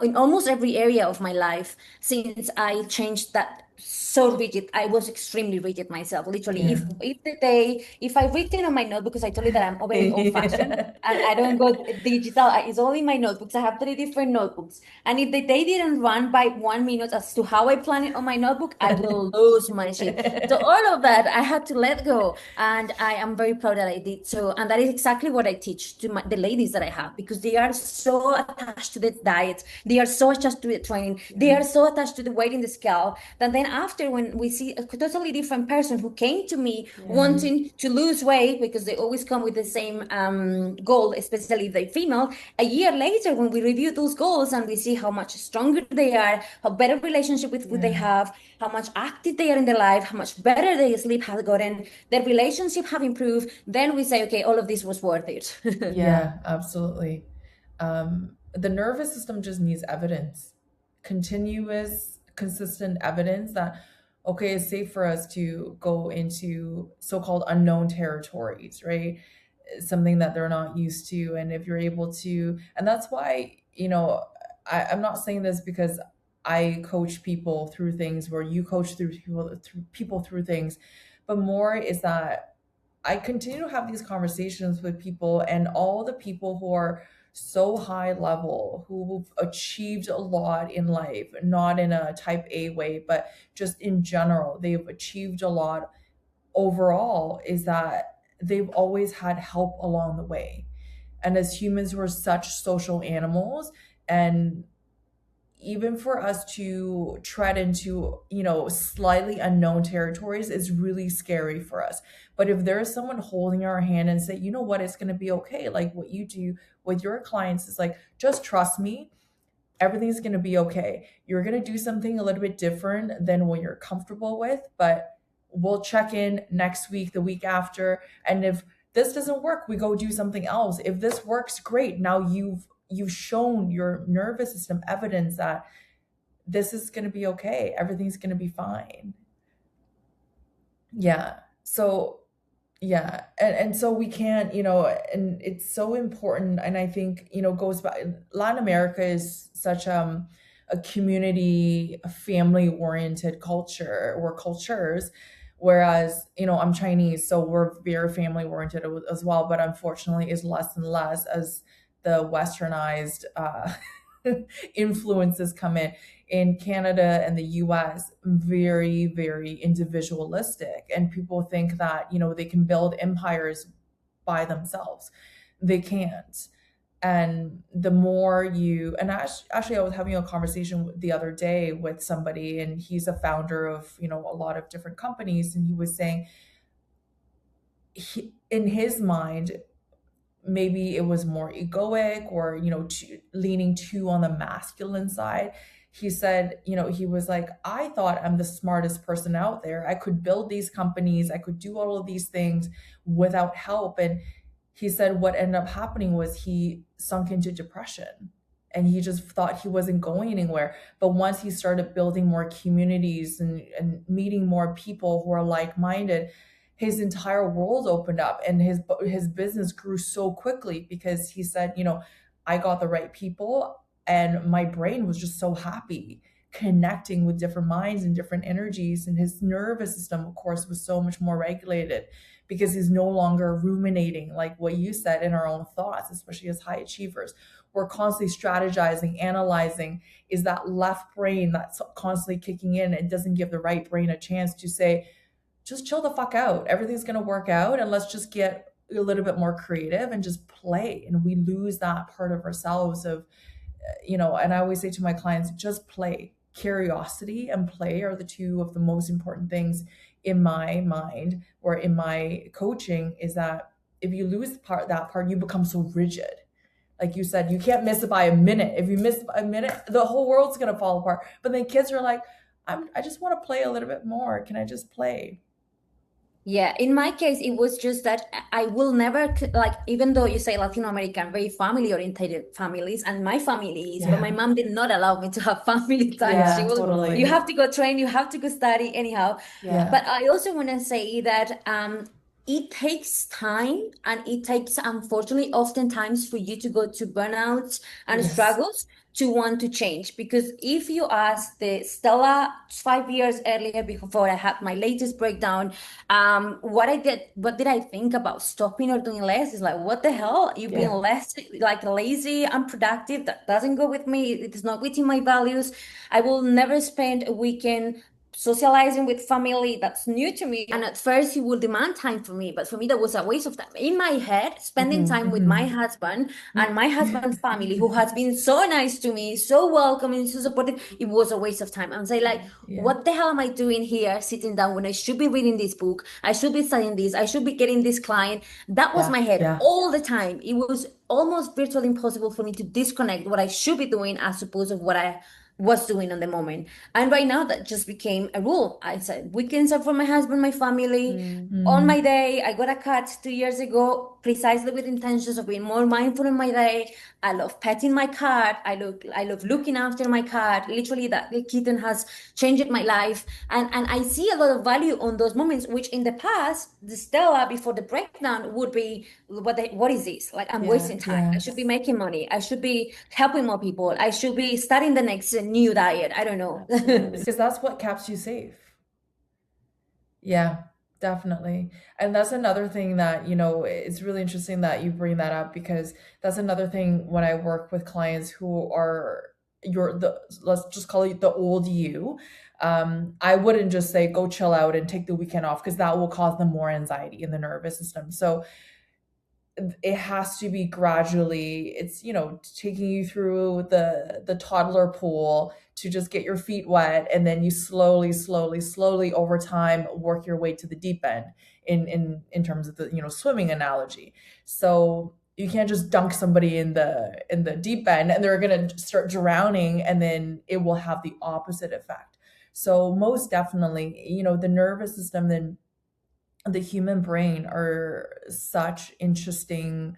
in almost every area of my life since I changed that so rigid. I was extremely rigid myself. Literally, Yeah. if I written on my notebook, because I told you that I'm very old fashioned Yeah. and I don't go digital. It's all in my notebooks. I have 3 different notebooks, and if the day didn't run by 1 minute as to how I plan it on my notebook, I will lose my shit. So all of that I had to let go, and I am very proud that I did so. And that is exactly what I teach to the ladies that I have, because they are so attached to the diet, they are so attached to the training, they are so attached to the weight in the scale, that then after, when we see a totally different person who came to me wanting to lose weight, because they always come with the same goal, especially if they're female, a year later when we review those goals and we see how much stronger they are, how better relationship with food they Yeah. have, how much active they are in their life, how much better their sleep has gotten, their relationship have improved, then we say, okay, all of this was worth it. Yeah, absolutely. The nervous system just needs evidence, continuous, consistent evidence that, okay, it's safe for us to go into so called unknown territories, right? something that they're not used to. And if you're able to, and that's why, I'm not saying this because I coach people through things where you coach through people through things, but more is that I continue to have these conversations with people, and all the people who are so high level, who've achieved a lot in life, not in a type A way, but just in general, they've achieved a lot overall, is that they've always had help along the way. And as humans, we're such social animals. And even for us to tread into, slightly unknown territories is really scary for us. But if there's someone holding our hand and say, you know what, it's going to be okay. Like what you do with your clients is like, just trust me, everything's going to be okay. You're going to do something a little bit different than what you're comfortable with, but we'll check in next week, the week after. And if this doesn't work, we go do something else. If this works, great. Now you've shown your nervous system evidence that this is going to be okay. Everything's going to be fine. Yeah. So yeah. And so we can't, and it's so important. And I think, goes back, Latin America is such a community, a family oriented culture or cultures. Whereas, I'm Chinese, so we're very family oriented as well, but unfortunately is less and less as the westernized influences come in. In Canada and the US, very, very individualistic. And people think that, they can build empires by themselves. They can't. And the more you, and actually, I was having a conversation the other day with somebody, and he's a founder of, a lot of different companies. And he was saying, in his mind, maybe it was more egoic or, leaning too on the masculine side. He said, he was like, I thought I'm the smartest person out there. I could build these companies. I could do all of these things without help. And he said what ended up happening was he sunk into depression, and he just thought he wasn't going anywhere. But once he started building more communities and meeting more people who are like-minded, his entire world opened up, and his business grew so quickly because he said, I got the right people, and my brain was just so happy connecting with different minds and different energies. And his nervous system, of course, was so much more regulated because he's no longer ruminating, like what you said, in our own thoughts, especially as high achievers. We're constantly strategizing, analyzing. Is that left brain that's constantly kicking in and doesn't give the right brain a chance to say, just chill the fuck out. Everything's going to work out, and let's just get a little bit more creative and just play. And we lose that part of ourselves of, and I always say to my clients, just play. Curiosity and play are the two of the most important things in my mind or in my coaching, is that if you lose that part, you become so rigid. Like you said, you can't miss it by a minute. If you miss a minute, the whole world's going to fall apart. But then kids are like, I just want to play a little bit more. Can I just play? Yeah, in my case, it was just that I will never, like, even though you say Latin American, very family oriented families, and my family is, but my mom did not allow me to have family time. Yeah, She will, totally. you have to go train, you have to go study, anyhow. Yeah. But I also want to say that it takes time, and it takes, unfortunately, oftentimes for you to go to burnouts and Yes. struggles to want to change. Because if you ask the Stella 5 years earlier, before I had my latest breakdown, what did I think about stopping or doing less? It's like, what the hell? You've been less, like, lazy, unproductive. That doesn't go with me. It is not within my values. I will never spend a weekend socializing with family. That's new to me. And at first he would demand time from me, but for me that was a waste of time. In my head, spending time with my husband and my husband's family, who has been so nice to me, so welcoming, so supportive, it was a waste of time. I was like, what the hell am I doing here sitting down when I should be reading this book? I should be studying this. I should be getting this client. That was my head all the time. It was almost virtually impossible for me to disconnect what I should be doing as opposed to what I was doing on the moment. And right now that just became a rule. I said weekends are for my husband, my family. On my day, I got a cat 2 years ago, precisely with intentions of being more mindful in my day. I love petting my cat. I love looking after my cat. Literally, that the kitten has changed my life. And I see a lot of value on those moments, which in the past, the Stella before the breakdown would be, what is this? Like, I'm wasting time. I should be making money. I should be helping more people. I should be starting the next new diet. I don't know. Absolutely. Because that's what keeps you safe. Yeah, definitely. And that's another thing that, it's really interesting that you bring that up, because that's another thing when I work with clients who are let's just call it the old you. I wouldn't just say go chill out and take the weekend off, because that will cause them more anxiety in the nervous system. So it has to be gradually. It's, taking you through the toddler pool to just get your feet wet, and then you slowly over time work your way to the deep end in terms of the, swimming analogy. So you can't just dunk somebody in the deep end and they're going to start drowning, and then it will have the opposite effect. So most definitely, the nervous system, then the human brain, are such interesting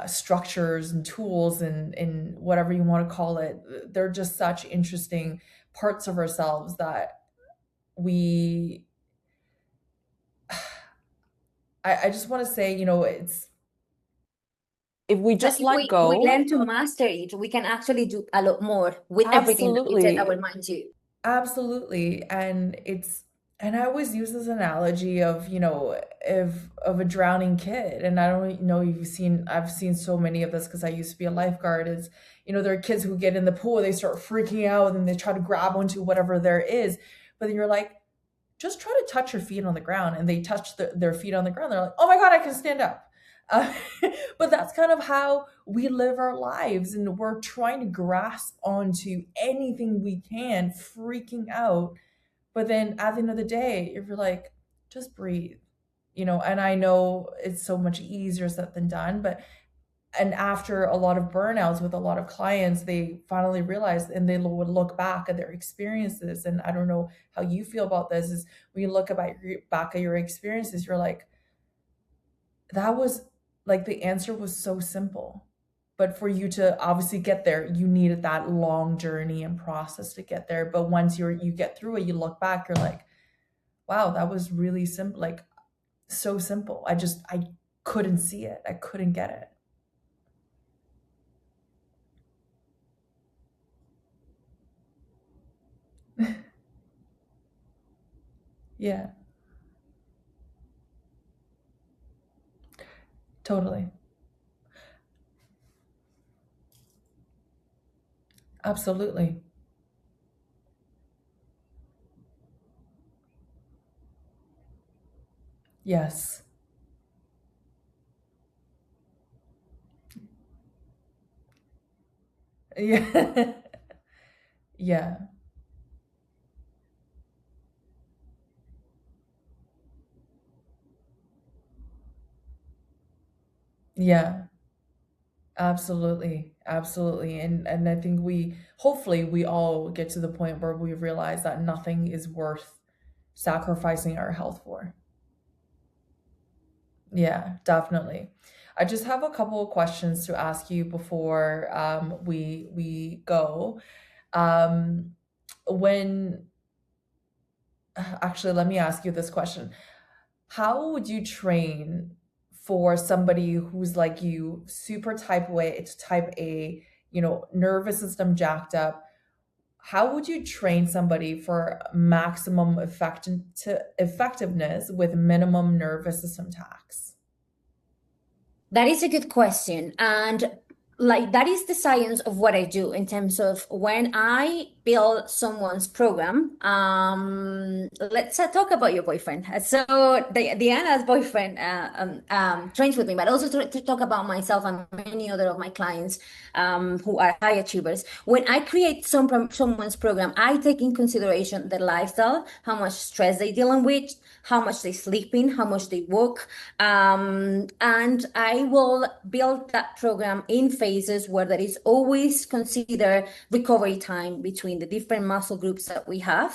structures and tools, and whatever you want to call it. They're just such interesting parts of ourselves that we I just want to say, it's, if we just If let we go. learn to master it, we can actually do a lot more with everything that we set Absolutely. our mind to. Absolutely. And I always use this analogy of, of a drowning kid. And I don't know if I've seen so many of this because I used to be a lifeguard. Is, there are kids who get in the pool, they start freaking out and they try to grab onto whatever there is. But then you're like, just try to touch your feet on the ground. And they touch their feet on the ground. They're like, oh my God, I can stand up. Uh, but that's kind of how we live our lives, and we're trying to grasp onto anything we can, freaking out. But then at the end of the day, if you're like, just breathe, and I know it's so much easier said than done, and after a lot of burnouts with a lot of clients, they finally realized, and they would look back at their experiences. And I don't know how you feel about this, is when you look back at your experiences, you're like, that was like, the answer was so simple. But for you to obviously get there, you needed that long journey and process to get there. But once you get through it, you look back, you're like, wow, that was really simple, like so simple. I couldn't see it. I couldn't get it. Yeah, totally. Absolutely. Yes. Yeah. Yeah. Yeah. Absolutely. Absolutely. And I think hopefully we all get to the point where we realize that nothing is worth sacrificing our health for. Yeah, definitely. I just have a couple of questions to ask you before we go. Um, when Actually, let me ask you this question. How would you train for somebody who's like you, super type A, nervous system jacked up? How would you train somebody for maximum effectiveness with minimum nervous system tax? That is a good question. And like that is the science of what I do in terms of when I build someone's program. Let's talk about your boyfriend. So Diana's boyfriend trains with me, but also to talk about myself and many other of my clients who are high achievers. When I create someone's program, I take in consideration their lifestyle, how much stress they dealing with, how much they sleeping, how much they work, and I will build that program in phases where there is always consider recovery time between the different muscle groups that we have,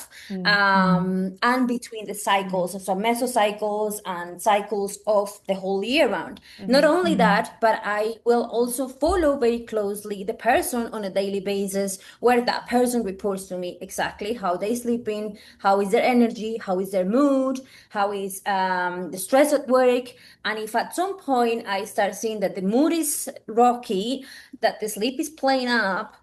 and between the cycles, so mesocycles and cycles of the whole year round. Not only that, but I will also follow very closely the person on a daily basis, where that person reports to me exactly how they sleeping, how is their energy, how is their mood, how is the stress at work. And if at some point I start seeing that the mood is rocky, that the sleep is playing up,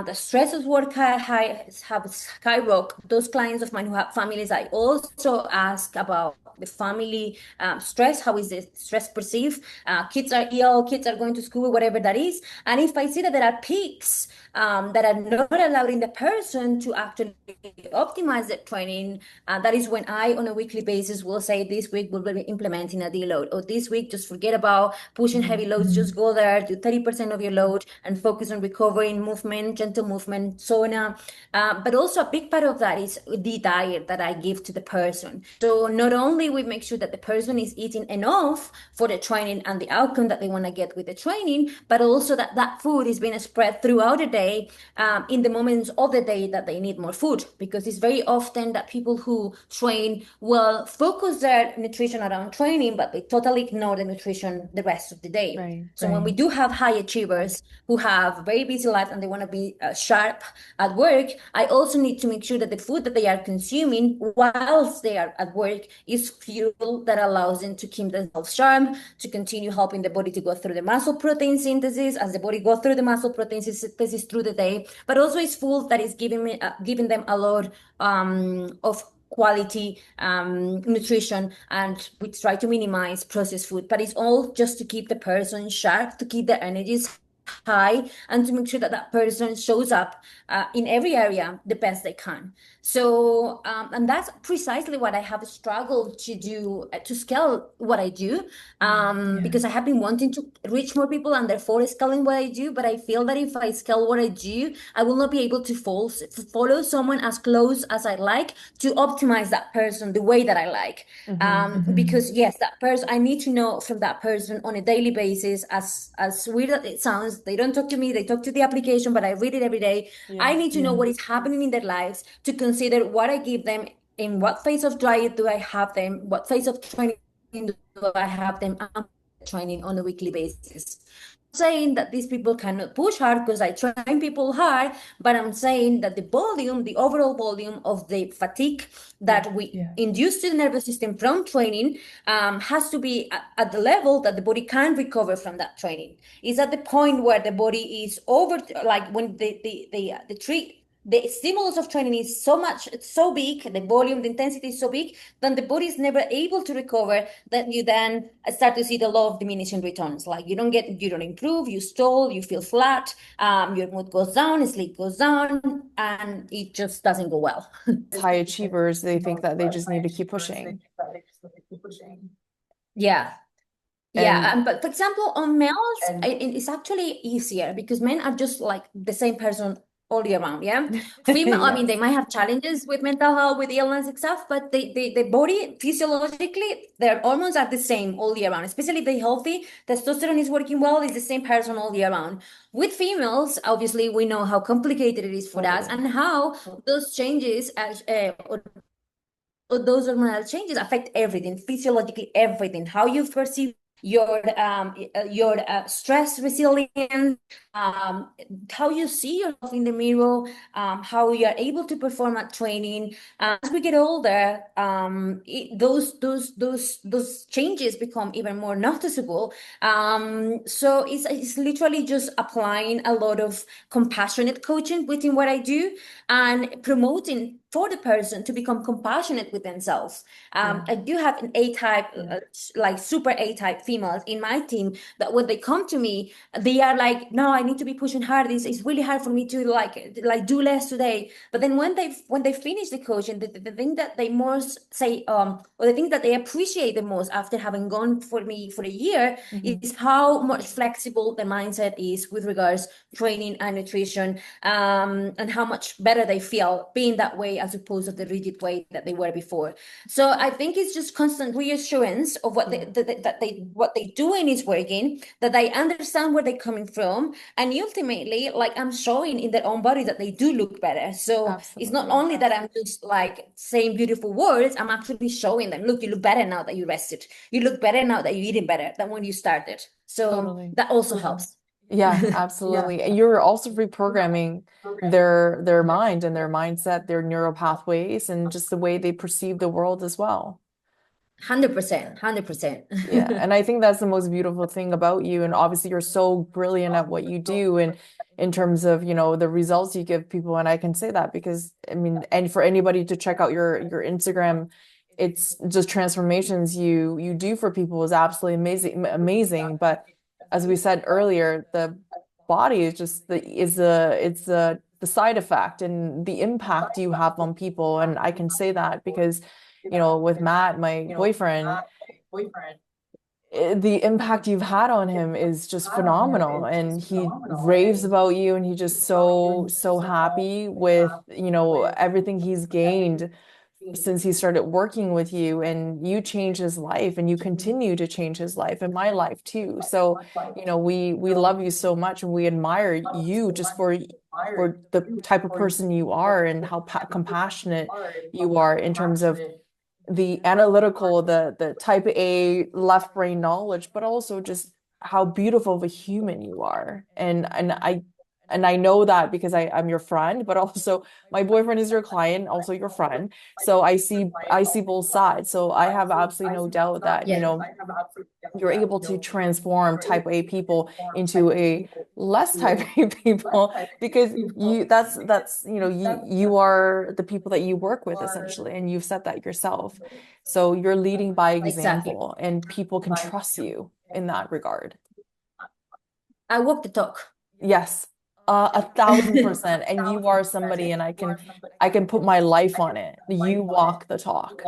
the stress at work have skyrocketed. Those clients of mine who have families, I also ask about the family stress. How is the stress perceived? Kids are ill, kids are going to school, whatever that is. And if I see that there are peaks that are not allowing the person to actually optimize the training, that is when I, on a weekly basis, will say, this week we'll be implementing a deload, or this week just forget about pushing heavy loads, just go there, do 30% of your load and focus on recovering, movement, gentle movement, sauna. But also a big part of that is the diet that I give to the person. So not only we make sure that the person is eating enough for the training and the outcome that they want to get with the training, but also that that food is being spread throughout the day, in the moments of the day that they need more food. Because it's very often that people who train will focus their nutrition around training, but they totally ignore the nutrition the rest of the day. So when we do have high achievers who have very busy lives and they want to be sharp at work, I also need to make sure that the food that they are consuming whilst they are at work is fuel that allows them to keep themselves sharp, to continue helping the body to go through the muscle protein synthesis as the body goes through the muscle protein synthesis through the day, but also it's food that is giving them a lot of quality nutrition, and we try to minimize processed food, but it's all just to keep the person sharp, to keep their energies high, and to make sure that that person shows up in every area the best they can. So, and that's precisely what I have struggled to do, to scale what I do, because I have been wanting to reach more people and therefore scaling what I do. But I feel that if I scale what I do, I will not be able to follow someone as close as I like to optimize that person the way that I like. Because yes, that person, I need to know from that person on a daily basis, as weird as it sounds, they don't talk to me, they talk to the application, but I read it every day. I need to know what is happening in their lives to consider what I give them, in what phase of diet do I have them, what phase of training do I have them, and training on a weekly basis. Saying that these people cannot push hard because I train people hard, but I'm saying that the volume, the overall volume of the fatigue that we induce to the nervous system from training has to be at the level that the body can recover from that training. Is at the point where the body is over, like when the stimulus of training is so much, it's so big, the volume, the intensity is so big, then the body is never able to recover, that you then start to see the law of diminishing returns. Like you don't improve, you stall, you feel flat, your mood goes down, sleep goes down, and it just doesn't go well. High achievers, they think that they just need to keep pushing. Yeah. Yeah, but for example, on males, it's actually easier because men are just like the same person all year round. Yeah, female, I mean, they might have challenges with mental health, with illness and stuff, but the body physiologically, their hormones are the same all year round. Especially if they're healthy, testosterone is working well, it's the same person all year round. With females, obviously, we know how complicated it is for us and how those changes those hormonal changes affect everything, physiologically everything, how you perceive your stress resilience, how you see yourself in the mirror, how you are able to perform at training. As we get older, those changes become even more noticeable. So it's literally just applying a lot of compassionate coaching within what I do and promoting for the person to become compassionate with themselves. I do have an A-type, like super A-type females in my team, that when they come to me, they are like, no, I need to be pushing hard. It's really hard for me to like do less today. But then when they finish the coaching, the thing that they most say, or the thing that they appreciate the most after having gone for me for a year, is how much flexible the mindset is with regards training and nutrition, and how much better they feel being that way way as opposed to the rigid way that they were before. So I think it's just constant reassurance of what what they doing is working, that they understand where they're coming from, and ultimately, like, I'm showing in their own body that they do look better. So it's not Absolutely. only that I'm just like saying beautiful words, I'm actually showing them, look, you look better now that you rested. You look better now that you're eating better than when you started. So Totally. that also helps. Yeah, absolutely. And you're also reprogramming their mind and their mindset, their neural pathways, and just the way they perceive the world as well. 100%, 100%. Yeah, and I think that's the most beautiful thing about you. And obviously, you're so brilliant at what you do, and in terms of, the results you give people. And I can say that because I mean, and for anybody to check out your Instagram, it's just transformations you do for people is absolutely amazing. But as we said earlier, the body is just the side effect and the impact you have on people. And I can say that because, with Matt, my boyfriend, the impact you've had on him is just phenomenal, and he raves about you, and he's just so happy with everything he's gained since he started working with you, and you changed his life and you continue to change his life and my life too. So we love you so much, and we admire you just for the type of person you are, and how compassionate you are in terms of the analytical, the type A left brain knowledge, but also just how beautiful of a human you are. And I know that because I'm your friend, but also my boyfriend is your client, also your friend. So I see both sides. So I have absolutely no doubt that, Yeah. you're able to transform type A people into a less type A people, because you are the people that you work with essentially, and you've said that yourself. So you're leading by Exactly. example, and people can trust you in that regard. I walk the talk. Yes, 1,000%. And you are somebody, and I can put my life on it. You walk the talk.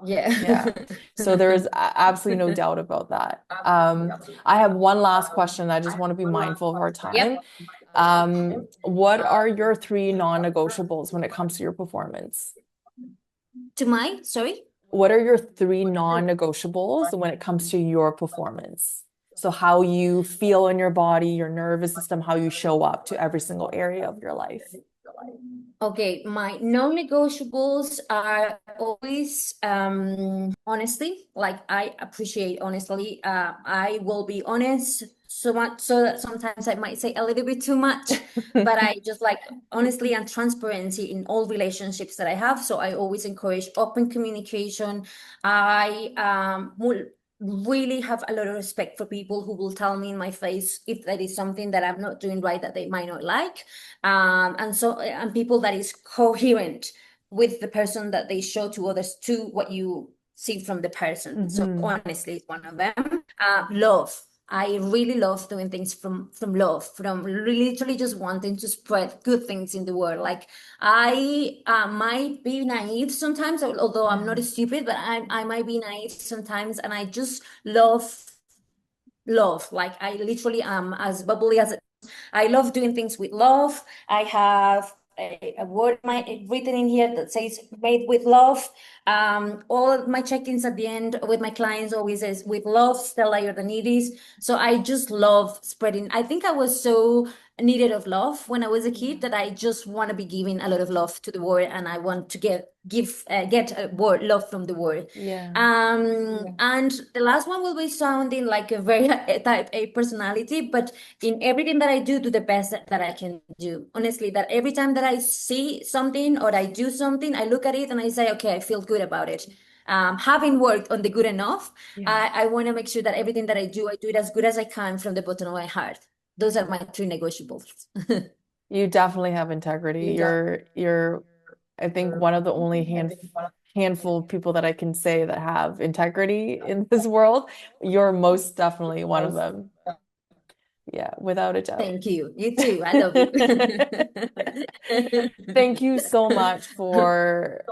Yeah. Yeah. So there is absolutely no doubt about that. I have one last question. I just want to be mindful of our time. Yep. What are your three non-negotiables when it comes to your performance? To my, sorry? What are your three non-negotiables when it comes to your performance? So how you feel in your body, your nervous system, how you show up to every single area of your life. Okay, my non-negotiables are always honesty. Like, I appreciate honestly. I will be honest so much so that sometimes I might say a little bit too much, but I just like honesty and transparency in all relationships that I have. So I always encourage open communication. I will really have a lot of respect for people who will tell me in my face if that is something that I'm not doing right that they might not like, and people that is coherent with the person that they show to others, to what you see from the person. So Hmm. honestly, it's one of them. Love. I really love doing things from love, from literally just wanting to spread good things in the world. Like, I might be naive sometimes, although I'm not Yeah. stupid, but I might be naive sometimes, and I just love. Like, I literally am as bubbly as I love doing things with love. I have a word written in here that says made with love. All of my check-ins at the end with my clients always says with love, Stella Iordanidi. So I just love spreading. I think I was so needed of love when I was a kid that I just want to be giving a lot of love to the world, and I want to get a word love from the world. Yeah. And the last one will be sounding like a very type A personality, but in everything that I do the best that I can do. Honestly, that every time that I see something or I do something, I look at it and I say, okay, I feel good about it. Having worked on the good enough, Yeah. I want to make sure that everything that I do it as good as I can from the bottom of my heart. Those are my three negotiables. You definitely have integrity. You're I think one of the only handful of people that I can say that have integrity in this world. You're most definitely one of them. Yeah, without a doubt. Thank you. You too. I love you. Thank you so much for,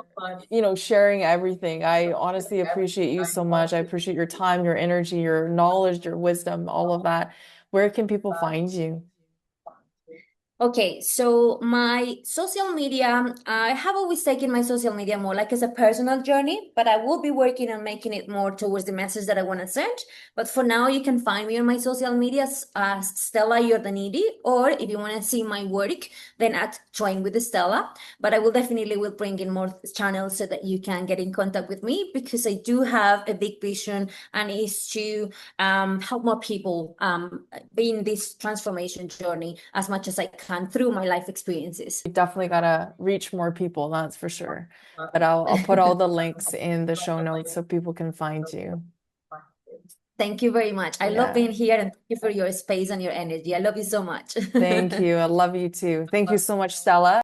sharing everything. I honestly appreciate you so much. I appreciate your time, your energy, your knowledge, your wisdom, all of that. Where can people find you? Okay, so my social media, I have always taken my social media more like as a personal journey, but I will be working on making it more towards the message that I want to send. But for now, you can find me on my social medias as Stella Iordanidi, or if you want to see my work, then at Train with Stella. But I will definitely will bring in more channels so that you can get in contact with me because I do have a big vision and is to help more people be in this transformation journey as much as I can through my life experiences. You definitely gotta reach more people, that's for sure. But I'll put all the links in the show notes so people can find you. Thank you very much. I love Yeah. being here and thank you for your space and your energy. I love you so much. Thank you. I love you too. Thank you so much, Stella.